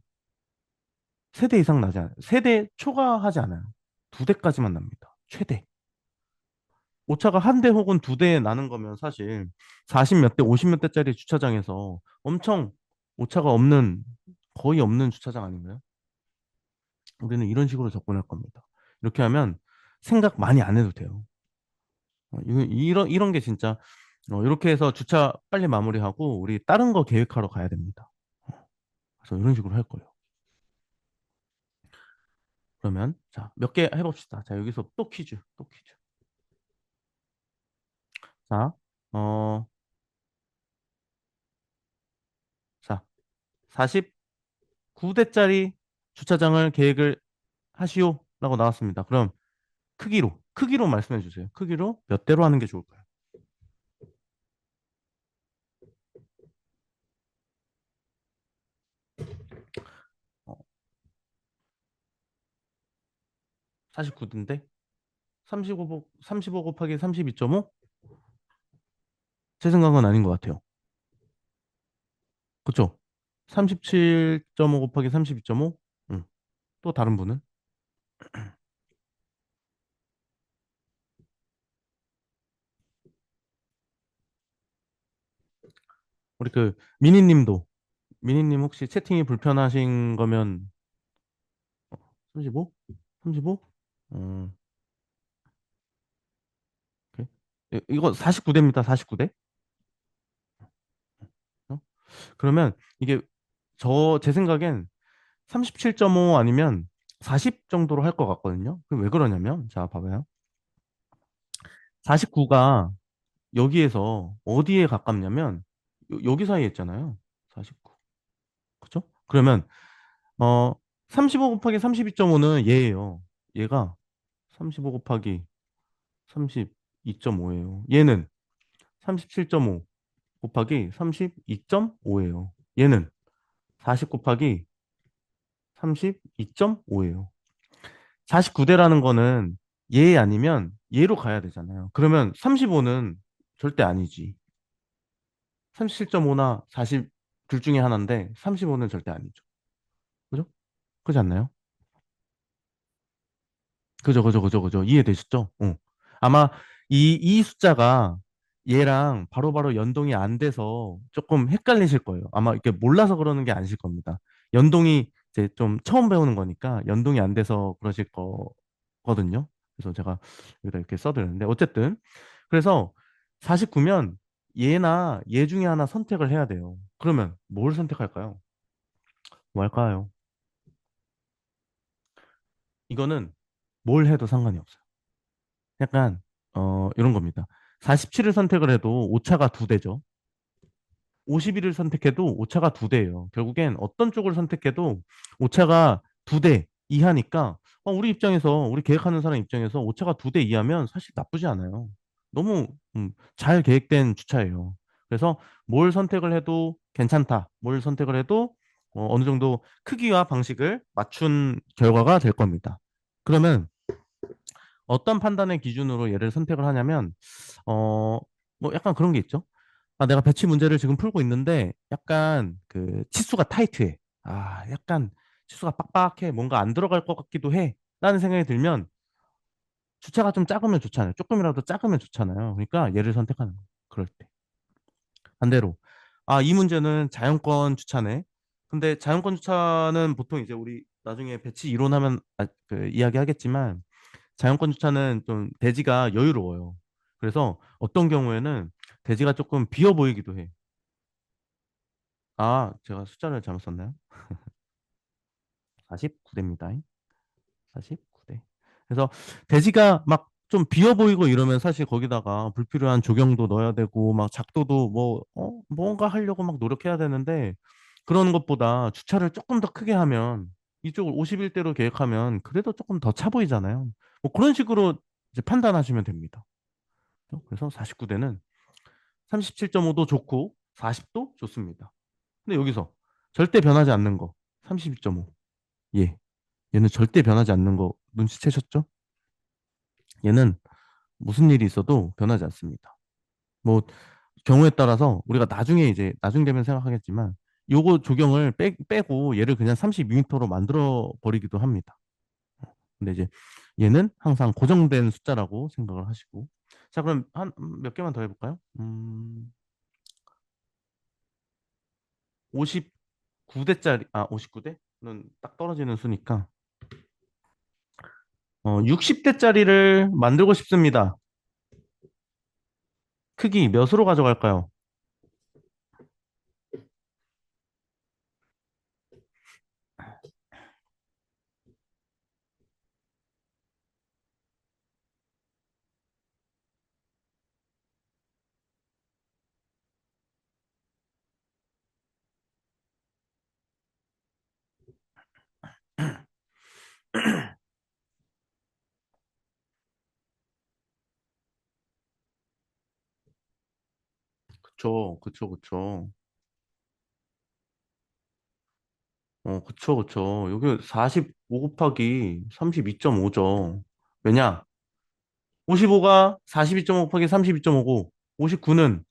세 대 이상 나지 않아요. 세 대 초과하지 않아요. 두 대까지만 납니다. 최대. 오차가 한 대 혹은 두 대 나는 거면 사실 40 몇 대, 50 몇 대짜리 주차장에서 엄청 오차가 없는, 거의 없는 주차장 아닌가요? 우리는 이런 식으로 접근할 겁니다. 이렇게 하면 생각 많이 안 해도 돼요. 이런 게 진짜, 이렇게 해서 주차 빨리 마무리하고 우리 다른 거 계획하러 가야 됩니다. 그래서 이런 식으로 할 거예요. 그러면 자, 몇 개 해봅시다. 자, 여기서 또 퀴즈, 또 퀴즈. 자, 어, 자, 49대짜리 주차장을 계획을 하시오라고 나왔습니다. 그럼 크기로 말씀해 주세요. 크기로 몇 대로 하는 게 좋을까요? 49대인데 35 곱하기 32.5? 제 생각은 아닌 것 같아요. 그쵸? 37.5 곱하기 32.5? 응. 또 다른 분은? 우리 미니님 혹시 채팅이 불편하신 거면 35? 35? 음, 오케이. 이거 49대입니다. 49대? 그러면 이게 제 생각엔 37.5 아니면 40 정도로 할 것 같거든요. 그럼 왜 그러냐면, 자, 봐봐요. 49가 여기에서 어디에 가깝냐면, 여기 사이에 있잖아요. 49. 그죠? 그러면, 어, 35 곱하기 32.5는 얘예요. 얘가 35 곱하기 32.5예요. 얘는 37.5 곱하기 32.5예요. 얘는 40 곱하기 32.5예요. 49대라는 거는 얘 아니면 얘로 가야 되잖아요. 그러면 35는 절대 아니지. 37.5나 40 둘 중에 하나인데 35는 절대 아니죠. 그죠? 그렇지 않나요? 그죠. 이해되셨죠? 아마 이 숫자가 얘랑 바로바로 연동이 안 돼서 조금 헷갈리실 거예요. 아마 이렇게 몰라서 그러는 게 아니실 겁니다. 연동이 이제 좀 처음 배우는 거니까 연동이 안 돼서 그러실 거거든요. 그래서 제가 여기다 이렇게 써드렸는데 어쨌든 그래서 49면 얘나 얘 중에 하나 선택을 해야 돼요. 그러면 뭘 선택할까요? 뭐 할까요? 이거는 뭘 해도 상관이 없어요. 약간 이런 겁니다. 47을 선택을 해도 오차가 두 대죠. 51을 선택해도 오차가 두 대예요. 결국엔 어떤 쪽을 선택해도 오차가 두 대 이하니까 우리 입장에서 우리 계획하는 사람 입장에서 오차가 두 대 이하면 사실 나쁘지 않아요. 너무 잘 계획된 주차예요. 그래서 뭘 선택을 해도 괜찮다. 뭘 선택을 해도 어느 정도 크기와 방식을 맞춘 결과가 될 겁니다. 그러면 어떤 판단의 기준으로 얘를 선택을 하냐면, 어, 뭐 약간 그런 게 있죠. 아, 내가 배치 문제를 지금 풀고 있는데, 약간 그 치수가 타이트해. 아, 약간 치수가 빡빡해. 뭔가 안 들어갈 것 같기도 해. 라는 생각이 들면, 주차가 좀 작으면 좋잖아요. 조금이라도 작으면 좋잖아요. 그러니까 얘를 선택하는 거예요. 그럴 때. 반대로. 아, 이 문제는 자연권 주차네. 근데 자연권 주차는 보통 이제 우리 나중에 배치 이론하면 그 이야기 하겠지만, 자연권 주차는 좀 대지가 여유로워요. 그래서 어떤 경우에는 대지가 조금 비어 보이기도 해. 아, 제가 숫자를 잘못 썼나요? 49대입니다. 49대. 그래서 대지가 막 좀 비어 보이고 이러면 사실 거기다가 불필요한 조경도 넣어야 되고 막 작도도 뭐 뭔가 하려고 막 노력해야 되는데 그런 것보다 주차를 조금 더 크게 하면 이쪽을 51대로 계획하면 그래도 조금 더 차 보이잖아요. 뭐 그런 식으로 이제 판단하시면 됩니다. 그래서 49대는 37.5도 좋고 40도 좋습니다. 근데 여기서 절대 변하지 않는 거 32.5. 예. 얘는 절대 변하지 않는 거 눈치채셨죠? 얘는 무슨 일이 있어도 변하지 않습니다. 뭐 경우에 따라서 우리가 나중에 이제 나중 되면 생각하겠지만 요거 조경을 빼고 얘를 그냥 32m로 만들어 버리기도 합니다. 근데 이제 얘는 항상 고정된 숫자라고 생각을 하시고 자 그럼 한 몇 개만 더 해볼까요? 59대짜리, 59대는 딱 떨어지는 수니까, 60대짜리를 만들고 싶습니다. 크기 몇으로 가져갈까요? 그쵸. 그쵸. 여기 45 곱하기 32.5죠. 왜냐? 55가 42.5 곱하기 32.5고, 59는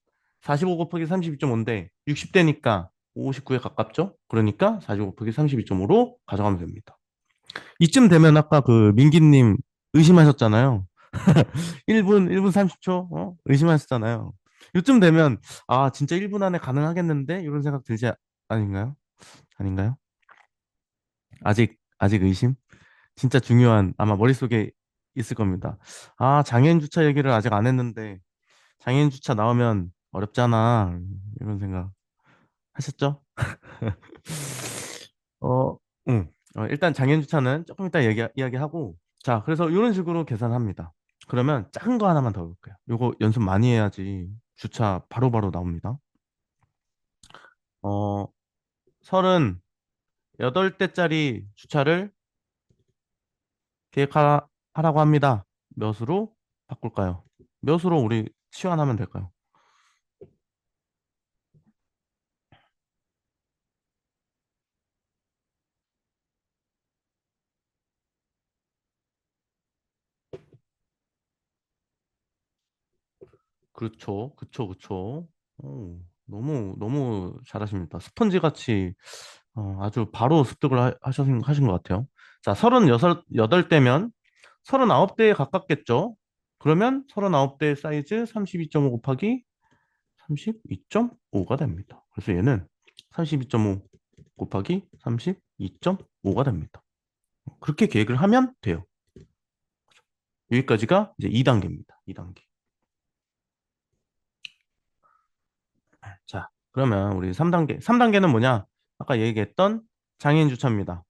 45 곱하기 32.5인데, 60대니까 59에 가깝죠? 그러니까 45 곱하기 32.5로 가져가면 됩니다. 이쯤 되면 아까 그 민기님 의심하셨잖아요. 1분 30초? 의심하셨잖아요. 이쯤 되면, 아, 진짜 1분 안에 가능하겠는데? 이런 생각 들지 아닌가요? 아닌가요? 아직 의심? 진짜 중요한, 아마 머릿속에 있을 겁니다. 아, 장애인 주차 얘기를 아직 안 했는데, 장애인 주차 나오면 어렵잖아. 이런 생각 하셨죠? 어, 응. 일단 장애인 주차는 조금 이따 이야기하고, 자, 그래서 이런 식으로 계산합니다. 그러면 작은 거 하나만 더 볼게요. 요거 연습 많이 해야지 주차 바로바로 나옵니다. 어, 38대짜리 주차를 계획하라고 합니다. 몇으로 바꿀까요? 몇으로 우리 치환하면 될까요? 그쵸. 너무 잘하십니다. 스펀지 같이 아주 바로 습득을 하신 것 같아요. 자, 38대면 39대에 가깝겠죠? 그러면 39대 사이즈 32.5 곱하기 32.5가 됩니다. 그래서 얘는 32.5 곱하기 32.5가 됩니다. 그렇게 계획을 하면 돼요. 여기까지가 이제 2단계입니다. 2단계. 자, 그러면 우리 3단계. 3단계는 뭐냐? 아까 얘기했던 장애인 주차입니다.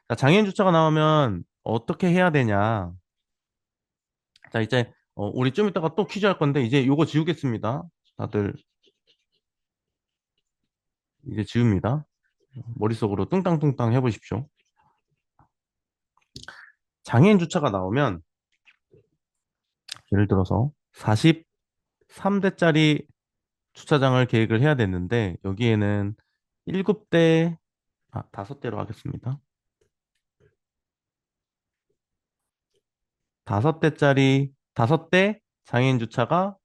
자, 장애인 주차가 나오면 어떻게 해야 되냐? 자, 이제 우리 좀 이따가 또 퀴즈 할 건데 이제 요거 지우겠습니다. 다들 이제 지웁니다. 머릿속으로 뚱땅뚱땅 해보십시오. 장애인 주차가 나오면 예를 들어서 43대짜리 주차장을 계획을 해야 되는데 여기에는 7대, 5대로 하겠습니다. 5대 장애인 주차가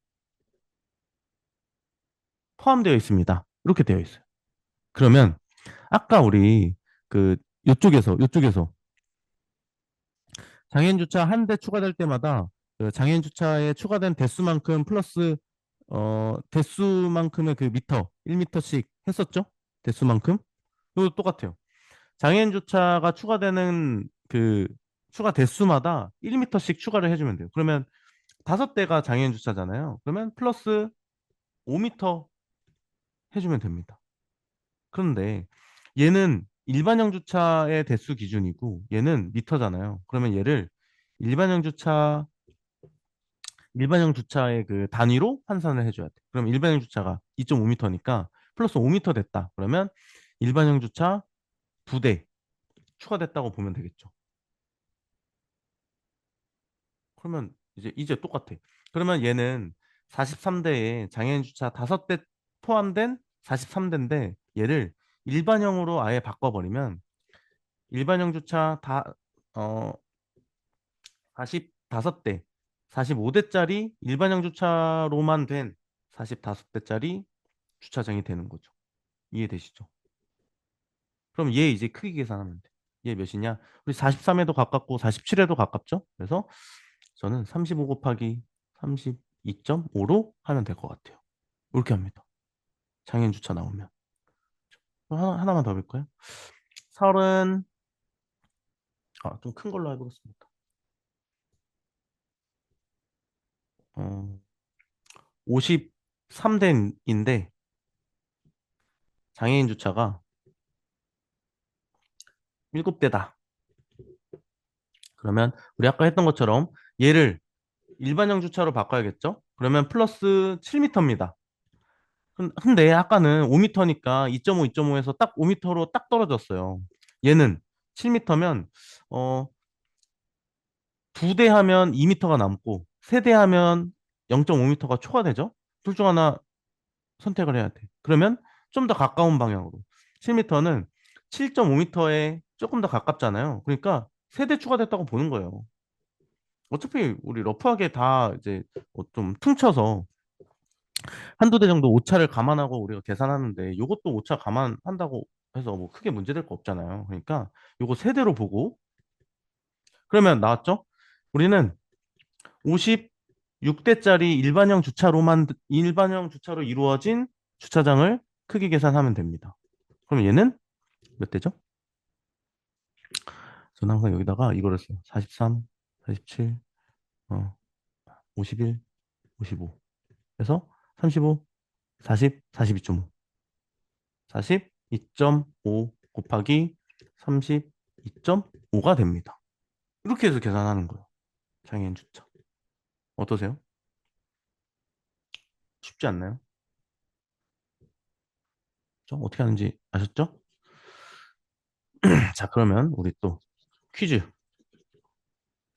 포함되어 있습니다. 이렇게 되어 있어요. 그러면 아까 우리 그 요쪽에서 장애인 주차 한 대 추가될 때마다 그 장애인 주차에 추가된 대수만큼 플러스 대수만큼의 그 미터 1미터씩 했었죠? 대수만큼. 이것도 똑같아요. 장애인 주차가 추가되는 그 추가 대수마다 1미터씩 추가를 해주면 돼요. 그러면 5대가 장애인 주차잖아요. 그러면 플러스 5미터 해주면 됩니다. 그런데 얘는 일반형 주차의 대수 기준이고 얘는 미터잖아요. 그러면 얘를 일반형 주차 일반형 주차의 그 단위로 환산을 해줘야 돼. 그럼 일반형 주차가 2.5m니까 플러스 5m 됐다. 그러면 일반형 주차 2대 추가됐다고 보면 되겠죠. 그러면 이제 똑같아. 그러면 얘는 43대에 장애인 주차 5대 포함된 43대인데 얘를 일반형으로 아예 바꿔버리면 일반형 주차 어, 45대, 45대짜리 일반형 주차로만 된 45대짜리 주차장이 되는 거죠. 이해되시죠? 그럼 얘 이제 크기 계산하면 돼. 얘 몇이냐? 우리 43에도 가깝고 47에도 가깝죠? 그래서 저는 35 곱하기 32.5로 하면 될 것 같아요. 이렇게 합니다. 장애인 주차 나오면. 하나만 더 볼까요? 30, 좀 큰 걸로 해보겠습니다. 53대인데 장애인 주차가 7대다. 그러면 우리 아까 했던 것처럼 얘를 일반형 주차로 바꿔야겠죠? 그러면 플러스 7m입니다. 근데 아까는 5m니까 2.5, 2.5에서 딱 5m로 딱 떨어졌어요. 얘는 7m면 어, 2대 하면 2m가 남고 3대 하면 0.5m가 초과되죠? 둘 중 하나 선택을 해야 돼. 그러면 좀 더 가까운 방향으로. 7m는 7.5m에 조금 더 가깝잖아요. 그러니까 3대 추가됐다고 보는 거예요. 어차피 우리 러프하게 다 이제 좀 퉁쳐서 한두 대 정도 오차를 감안하고 우리가 계산하는데 이것도 오차 감안한다고 해서 뭐 크게 문제될 거 없잖아요. 그러니까 요거 세대로 보고 그러면 나왔죠? 우리는 56대짜리 일반형 주차로 이루어진 주차장을 크기 계산하면 됩니다. 그럼 얘는 몇 대죠? 저는 항상 여기다가 이거를 써요. 43, 47, 51, 55. 그래서 35, 40, 42.5. 42.5 곱하기 32.5가 됩니다. 이렇게 해서 계산하는 거예요. 장애인 주차. 어떠세요? 쉽지 않나요? 어떻게 하는지 아셨죠? 자, 그러면 우리 또 퀴즈.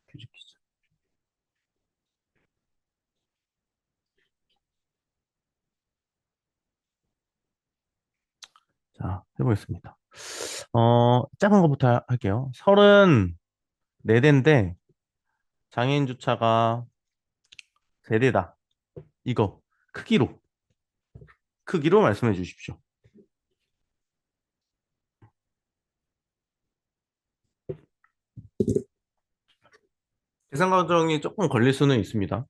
퀴즈. 자, 해보겠습니다. 작은 거부터 할게요. 34대인데 장애인 주차가 3대다. 이거 크기로 말씀해 주십시오. 계산 과정이 조금 걸릴 수는 있습니다.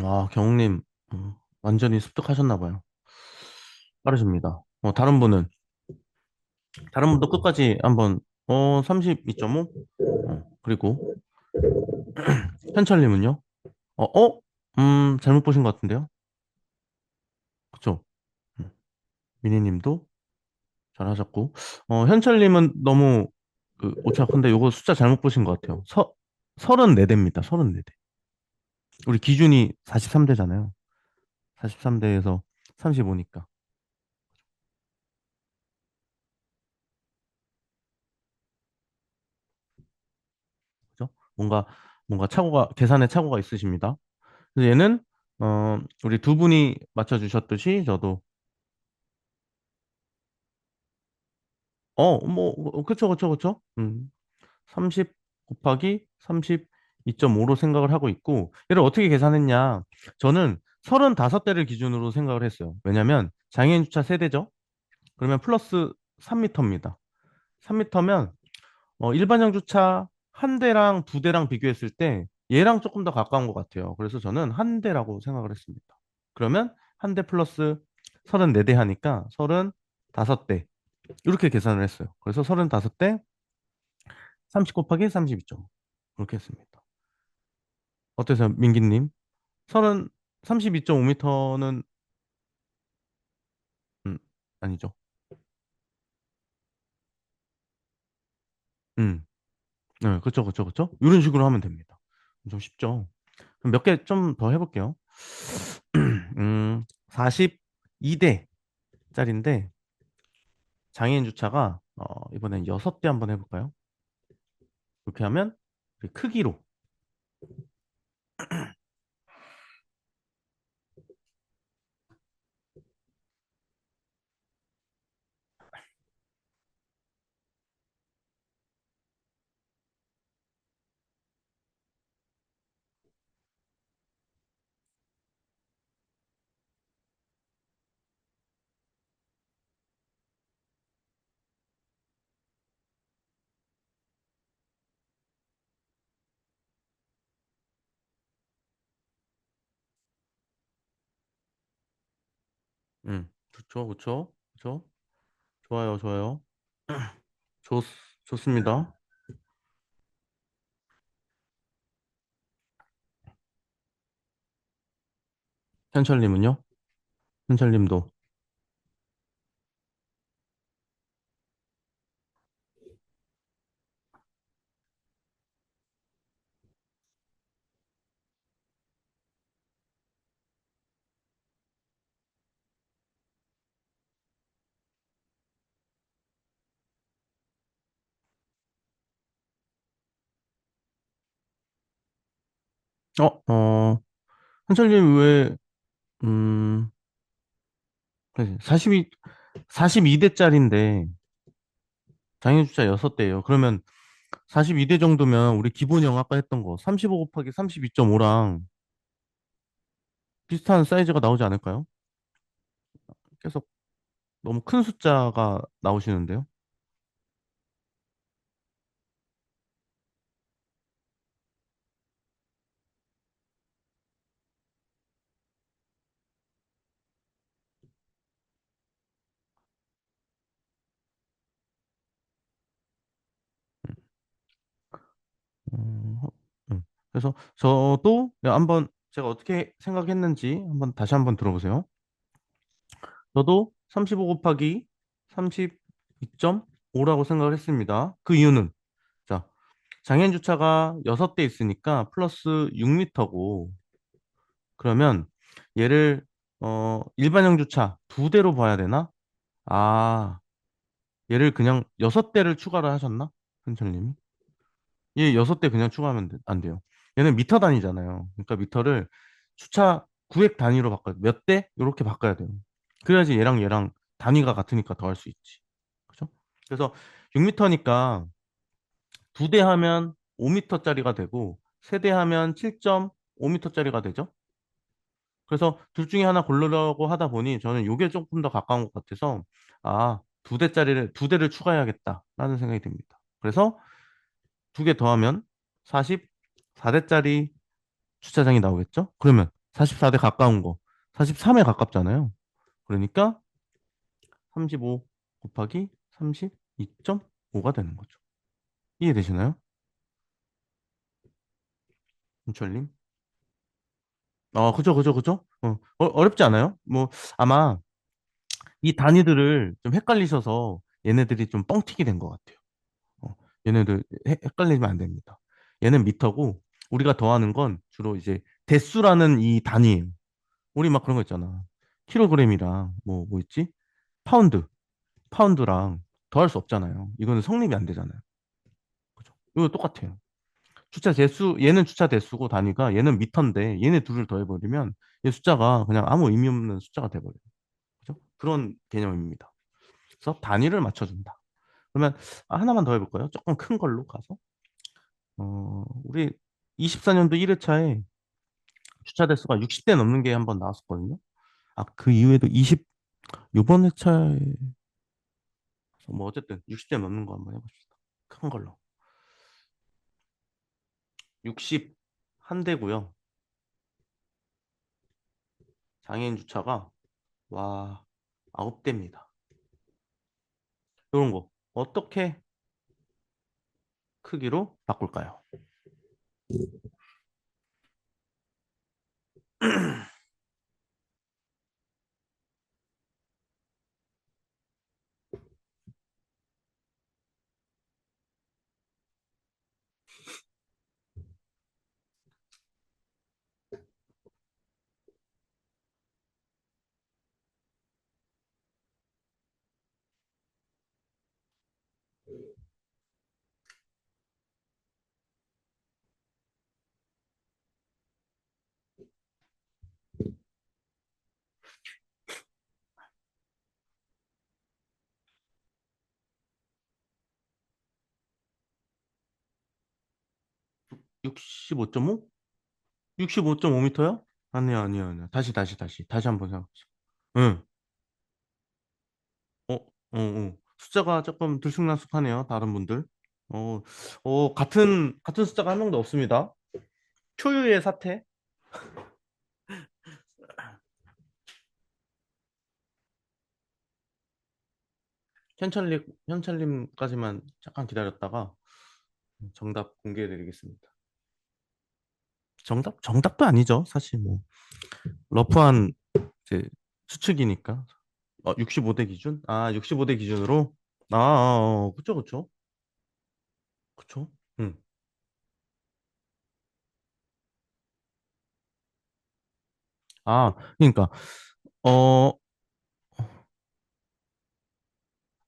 와, 경님, 완전히 습득하셨나 봐요. 빠르십니다. 다른 분도 끝까지 한번, 32.5? 그리고, 현철님은요? 잘못 보신 것 같은데요? 그쵸? 음, 미니님도 잘하셨고, 현철님은 너무 오차 큰데 요거 숫자 잘못 보신 것 같아요. 34대입니다. 34대. 우리 기준이 43대잖아요. 43대에서 35니까. 그죠? 뭔가 계산에 착오가 있으십니다. 그래서 얘는, 우리 두 분이 맞춰주셨듯이 저도, 그쵸, 그쵸, 그쵸. 30 곱하기 32.5로 생각을 하고 있고, 얘를 어떻게 계산했냐. 저는 35대를 기준으로 생각을 했어요. 왜냐면 장애인 주차 세대죠. 그러면 플러스 3m입니다. 3m면 일반형 주차 한 대랑 두 대랑 비교했을 때 얘랑 조금 더 가까운 것 같아요. 그래서 저는 한 대라고 생각을 했습니다. 그러면 한 대 플러스 34대 하니까 35대 이렇게 계산을 했어요. 그래서 35대 30 곱하기 32점 그렇게 했습니다. 어때서요, 민기님? 32.5m는 아니죠. 음, 네, 그쵸, 그쵸, 그쵸. 이런 식으로 하면 됩니다. 좀 쉽죠. 그럼 몇 개 좀 더 해볼게요. 42대짜리인데 장애인 주차가 이번엔 6대 한번 해볼까요? 그렇게 하면 우리 크기로 좋죠, 그쵸, 그쵸. 좋아요, 좋아요. 좋, 좋습니다. 현철님은요? 현철님도 현철님 왜 음, 42 42대짜리인데 장애인 주차 6대예요. 그러면 42대 정도면 우리 기본형 아까 했던 거 35 곱하기 32.5랑 비슷한 사이즈가 나오지 않을까요? 계속 너무 큰 숫자가 나오시는데요. 음, 음. 그래서 저도 한번 제가 어떻게 생각했는지 한번 다시 한번 들어보세요. 저도 35 곱하기 32.5라고 생각을 했습니다. 그 이유는 자, 장애인 주차가 6대 있으니까 플러스 6m고 그러면 얘를 일반형 주차 두 대로 봐야 되나? 아, 얘를 그냥 여섯 대를 추가를 하셨나? 현철님이? 얘 여섯 대 그냥 추가하면 안 돼요. 얘는 미터 단위잖아요. 그러니까 미터를 주차 구획 단위로 바꿔요. 몇 대? 이렇게 바꿔야 돼요. 그래야지 얘랑 단위가 같으니까 더 할 수 있지. 그죠? 그래서 6미터니까 두 대 하면 5미터짜리가 되고 세 대 하면 7.5미터짜리가 되죠. 그래서 둘 중에 하나 고르려고 하다 보니 저는 이게 조금 더 가까운 것 같아서 두 대를 추가해야겠다라는 생각이 듭니다. 그래서 두 개 더하면 44대짜리 주차장이 나오겠죠? 그러면 44대 가까운 거 43에 가깝잖아요. 그러니까 35 곱하기 32.5가 되는 거죠. 이해되시나요? 윤철님? 그죠. 어렵지 않아요? 뭐 아마 이 단위들을 좀 헷갈리셔서 얘네들이 좀 뻥튀기 된 것 같아요. 어, 얘네들 헷갈리면 안 됩니다. 얘는 미터고 우리가 더하는 건 주로 이제 대수라는 이 단위예요. 우리 막 그런 거 있잖아. 킬로그램이랑 뭐 있지? 파운드, 파운드랑 더할 수 없잖아요. 이거는 성립이 안 되잖아요. 그죠? 이거 똑같아요. 주차 대수, 얘는 주차 대수고 단위가 얘는 미터인데 얘네 둘을 더해버리면 얘 숫자가 그냥 아무 의미 없는 숫자가 돼버려요. 그죠? 그런 개념입니다. 그래서 단위를 맞춰준다. 그러면 하나만 더 해볼까요? 조금 큰 걸로 가서. 우리 24년도 1회차에 주차 대수가 60대 넘는 게 한번 나왔었거든요. 그 이후에도 요번 회차에 뭐 어쨌든 60대 넘는 거 한번 해봅시다. 큰 걸로. 60 한 대고요. 장애인 주차가 와 9대입니다. 이런 거 어떻게 크기로 바꿀까요? 65.5? 65.5m요? 아니야. 다시 한번 생각해. 응. 어, 숫자가 조금 들쑥날쑥하네요. 다른 분들. 어, 같은 숫자가 한 명도 없습니다. 초유의 사태. 현철님까지만 잠깐 기다렸다가 정답 공개해 드리겠습니다. 정답도 아니죠. 사실 뭐, 러프한 이제 추측이니까. 65대 기준? 65대 기준으로? 그쵸. 그쵸. 응. 그러니까, 어,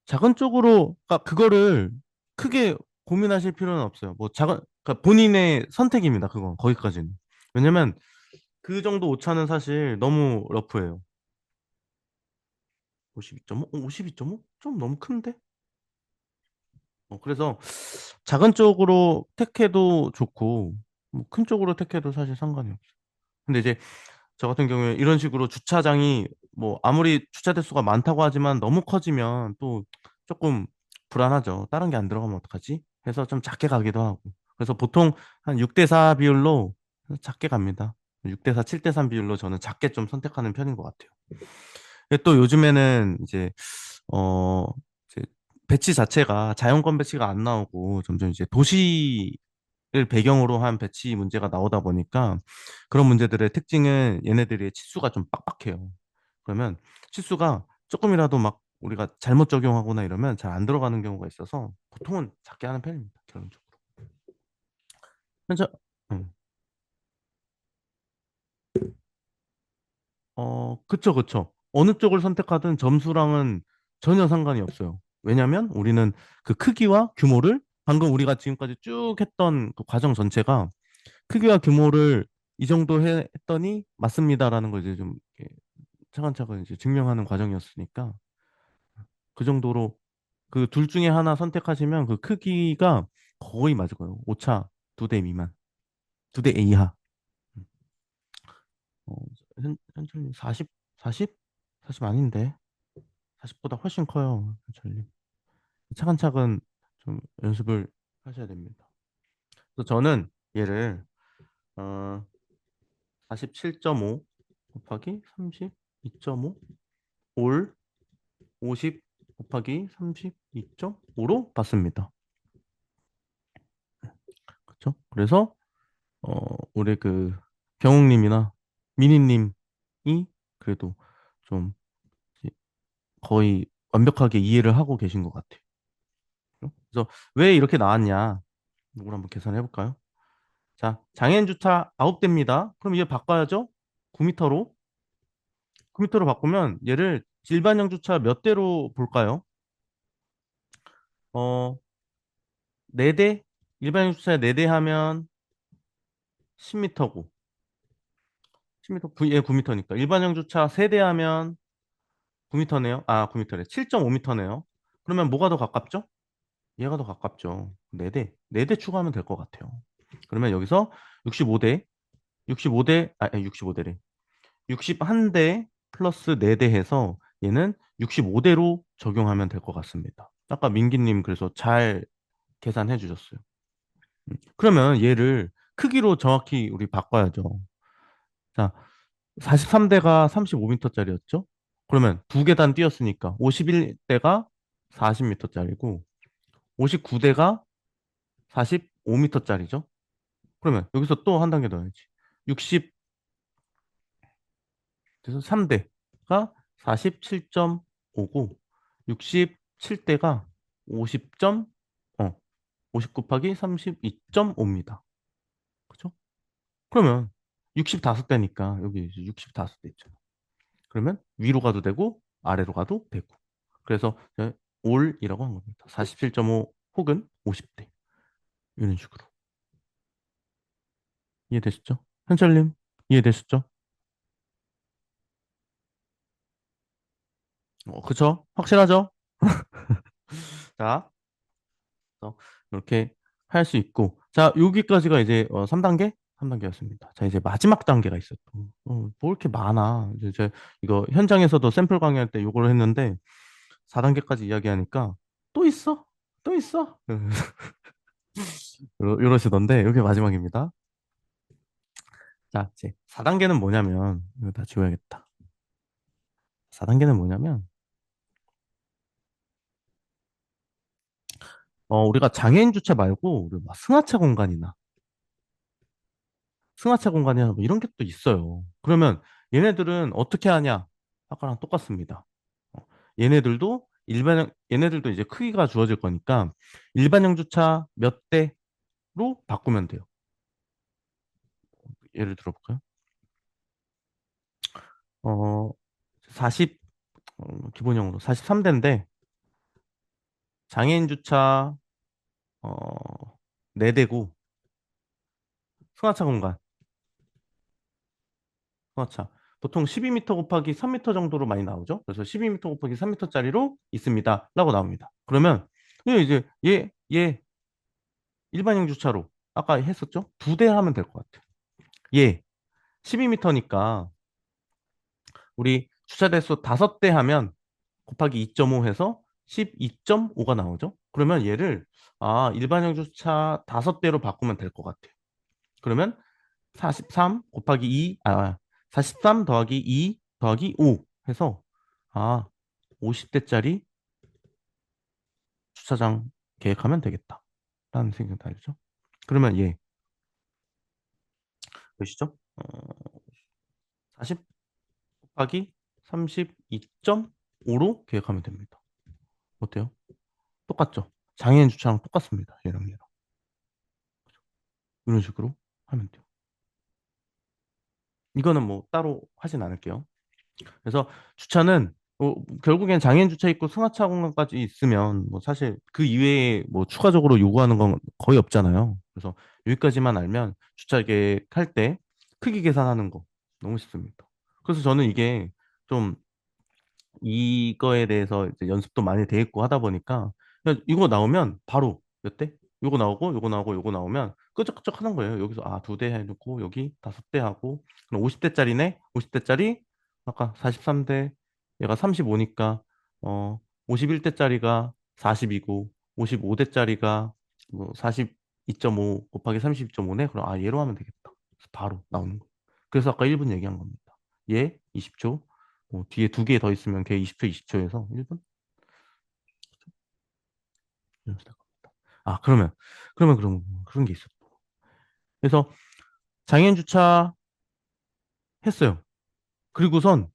작은 쪽으로, 그거를 크게 고민하실 필요는 없어요. 뭐, 그러니까 본인의 선택입니다. 그건, 거기까지는. 왜냐면, 그 정도 오차는 사실 너무 러프해요. 52.5? 52.5? 좀 너무 큰데? 그래서, 작은 쪽으로 택해도 좋고, 뭐 큰 쪽으로 택해도 사실 상관이 없어요. 근데 이제, 저 같은 경우에 이런 식으로 주차장이 뭐 아무리 주차 대수가 많다고 하지만 너무 커지면 또 조금 불안하죠. 다른 게 안 들어가면 어떡하지? 해서 좀 작게 가기도 하고. 그래서 보통 한 6대4 비율로 작게 갑니다. 6대4, 7대3 비율로 저는 작게 좀 선택하는 편인 것 같아요. 근데 또 요즘에는 어, 이제 배치 자체가 자연권 배치가 안 나오고 점점 이제 도시 를 배경으로 한 배치 문제가 나오다 보니까 그런 문제들의 특징은 얘네들의 치수가 좀 빡빡해요. 그러면 치수가 조금이라도 막 우리가 잘못 적용하거나 이러면 잘 안 들어가는 경우가 있어서 보통은 작게 하는 편입니다. 결론적으로. 현재 음, 그쵸, 그쵸. 어느 쪽을 선택하든 점수랑은 전혀 상관이 없어요. 왜냐면 우리는 그 크기와 규모를 방금 우리가 지금까지 쭉 했던 그 과정 전체가 크기와 규모를 이 정도 했더니 맞습니다라는 걸 이제 좀 이렇게 차근차근 이제 증명하는 과정이었으니까 그 정도로 그 둘 중에 하나 선택하시면 그 크기가 거의 맞을 거예요. 오차 2대 미만, 2대 이하. 음. 어, 현철님 40, 40? 40 아닌데. 40보다 훨씬 커요, 현철님. 차근차근 좀 연습을 하셔야 됩니다. 그래서 저는 얘를 어, 47.5 곱하기 32.5 올 50 곱하기 32.5로 봤습니다. 그렇죠? 그래서 우리 그 경욱님이나 미니님이 그래도 좀 이제 거의 완벽하게 이해를 하고 계신 것 같아요. 그래서 왜 이렇게 나왔냐? 이걸 한번 계산해 볼까요? 자, 장애인 주차 9대입니다. 그럼 이제 바꿔야죠? 9m로. 9m로 바꾸면 얘를 일반형 주차 몇 대로 볼까요? 어, 4대? 일반형 주차 4대 하면 10m고. 10m, 예, 9m니까. 일반형 주차 3대 하면 9m네요. 아, 9m래. 7.5m네요. 그러면 뭐가 더 가깝죠? 얘가 더 가깝죠. 4대. 4대 추가하면 될 것 같아요. 그러면 여기서 65대, 65대, 65대래. 61대 플러스 4대 해서 얘는 65대로 적용하면 될 것 같습니다. 아까 민기님 그래서 잘 계산해 주셨어요. 그러면 얘를 크기로 정확히 우리 바꿔야죠. 자, 43대가 35m짜리였죠? 그러면 두 계단 띄었으니까 51대가 40m짜리고 59대가 45m짜리죠? 그러면 여기서 또 한 단계 넣어야지. 60, 그래서 3대가 47.5고 67대가 50점, 50 곱하기 32.5입니다. 그죠? 그러면 65대니까 여기 65대 있죠. 그러면 위로 가도 되고 아래로 가도 되고. 그래서 올이라고 한 겁니다. 47.5 혹은 50대. 이런 식으로. 이해되셨죠? 현철님, 이해되셨죠? 그쵸? 확실하죠? 자, 그래서 이렇게 할 수 있고. 자, 여기까지가 이제 3단계? 3단계였습니다. 자, 이제 마지막 단계가 있어요. 또. 뭐 이렇게 많아. 이제 이거 현장에서도 샘플 강의할 때 요걸 했는데 4단계까지 이야기하니까 또 있어? 또 있어? 이러시던데 이게 마지막입니다. 자, 이제 4단계는 뭐냐면 이거 다 지워야겠다. 4단계는 뭐냐면 우리가 장애인 주차 말고 우리 막 승하차 공간이나 뭐 이런 게 또 있어요. 그러면 얘네들은 어떻게 하냐? 아까랑 똑같습니다. 어, 얘네들도 이제 크기가 주어질 거니까 일반형 주차 몇 대로 바꾸면 돼요. 예를 들어볼까요? 40, 기본형으로 43대인데 장애인 주차 어, 4대고 승하차 공간, 승하차. 보통 12m 곱하기 3m 정도로 많이 나오죠. 그래서 12m 곱하기 3m짜리로 있습니다. 라고 나옵니다. 그러면 이제 얘 일반형 주차로 아까 했었죠? 2대 하면 될 것 같아요. 얘 12m니까 우리 주차 대수 5대 하면 곱하기 2.5 해서 12.5가 나오죠. 그러면 얘를 일반형 주차 5대로 바꾸면 될 것 같아요. 그러면 43 곱하기 43 더하기 2 더하기 5 해서 50대짜리 주차장 계획하면 되겠다. 라는 생각 달죠. 그러면 얘 보시죠? 40 곱하기 32.5로 계획하면 됩니다. 어때요? 똑같죠? 장애인 주차랑 똑같습니다. 얘랑. 이런 식으로 하면 돼요. 이거는 뭐 따로 하진 않을게요. 그래서 주차는 결국엔 장애인 주차 있고 승하차 공간까지 있으면 뭐 사실 그 이외에 뭐 추가적으로 요구하는 건 거의 없잖아요. 그래서 여기까지만 알면 주차 계획할 때 크기 계산하는 거 너무 쉽습니다. 그래서 저는 이게 좀 이거에 대해서 이제 연습도 많이 돼 있고 하다 보니까 그냥 이거 나오면 바로 몇 대? 요거 나오고 요거 나오고 요거 나오면 끄적끄적 하는 거예요. 여기서 아, 두 대 해놓고 여기 다섯 대 하고 그럼 50대짜리네? 50대짜리 아까 43대 얘가 35니까 51대짜리가 40이고 55대짜리가 뭐 42.5 곱하기 32.5네? 그럼 아, 얘로 하면 되겠다. 그래서 바로 나오는 거. 그래서 아까 1분 얘기한 겁니다. 얘 20초, 뒤에 두 개 더 있으면 걔 20초, 20초에서 1분? 아, 그러면 그런 게 있어. 그래서 장애인 주차 했어요. 그리고선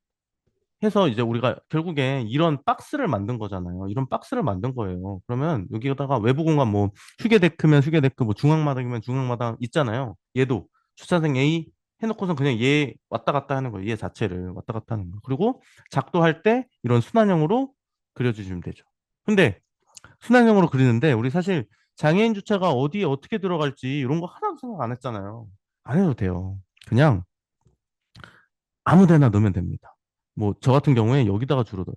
해서 이제 우리가 결국에 이런 박스를 만든 거잖아요. 이런 박스를 만든 거예요. 그러면 여기다가 외부 공간 뭐 휴게데크면 휴게데크, 뭐 중앙마당이면 중앙마당 있잖아요. 얘도 주차장 A 해놓고선 그냥 얘 왔다 갔다 하는 거예요. 얘 자체를 왔다 갔다 하는 거. 그리고 작도할 때 이런 순환형으로 그려주시면 되죠. 근데 순환형으로 그리는데 우리 사실 장애인 주차가 어디에 어떻게 들어갈지 이런 거 하나도 생각 안 했잖아요. 안 해도 돼요. 그냥 아무 데나 넣으면 됩니다. 뭐 저 같은 경우에 여기다가 줄을 넣어요.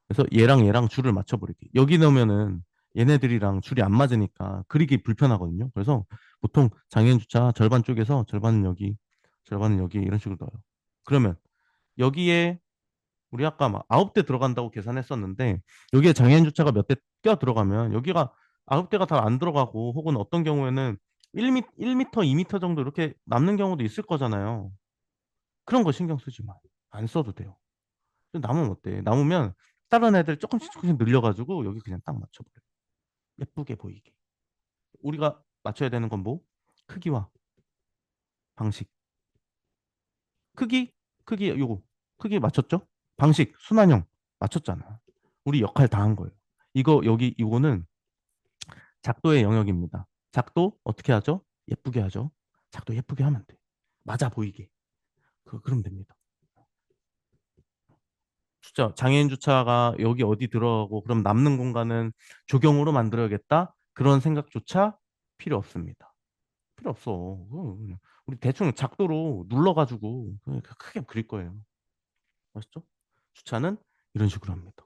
그래서 얘랑 얘랑 줄을 맞춰버리기. 여기 넣으면은 얘네들이랑 줄이 안 맞으니까 그리기 불편하거든요. 그래서 보통 장애인 주차 절반 쪽에서 절반은 여기, 절반은 여기 이런 식으로 넣어요. 그러면 여기에 우리 아까 막 9대 들어간다고 계산했었는데 여기에 장애인 주차가 몇 대 껴 들어가면 여기가 9대가 다 안 들어가고 혹은 어떤 경우에는 1m, 2m 정도 이렇게 남는 경우도 있을 거잖아요. 그런 거 신경 쓰지 마. 안 써도 돼요. 남으면 어때? 남으면 다른 애들 조금씩 조금씩 늘려가지고 여기 그냥 딱 맞춰버려. 예쁘게 보이게. 우리가 맞춰야 되는 건 뭐? 크기와 방식. 크기, 크기 요거. 크기 맞췄죠? 방식, 순환형 맞췄잖아. 우리 역할 다 한 거예요. 이거 여기 이거는 작도의 영역입니다. 작도 어떻게 하죠? 예쁘게 하죠. 작도 예쁘게 하면 돼. 맞아 보이게. 그러면 됩니다. 진짜 장애인 주차가 여기 어디 들어가고 그럼 남는 공간은 조경으로 만들어야겠다. 그런 생각조차 필요 없습니다. 필요 없어. 우리 대충 작도로 눌러가지고 그냥 크게 그릴 거예요. 아시죠? 주차는 이런 식으로 합니다.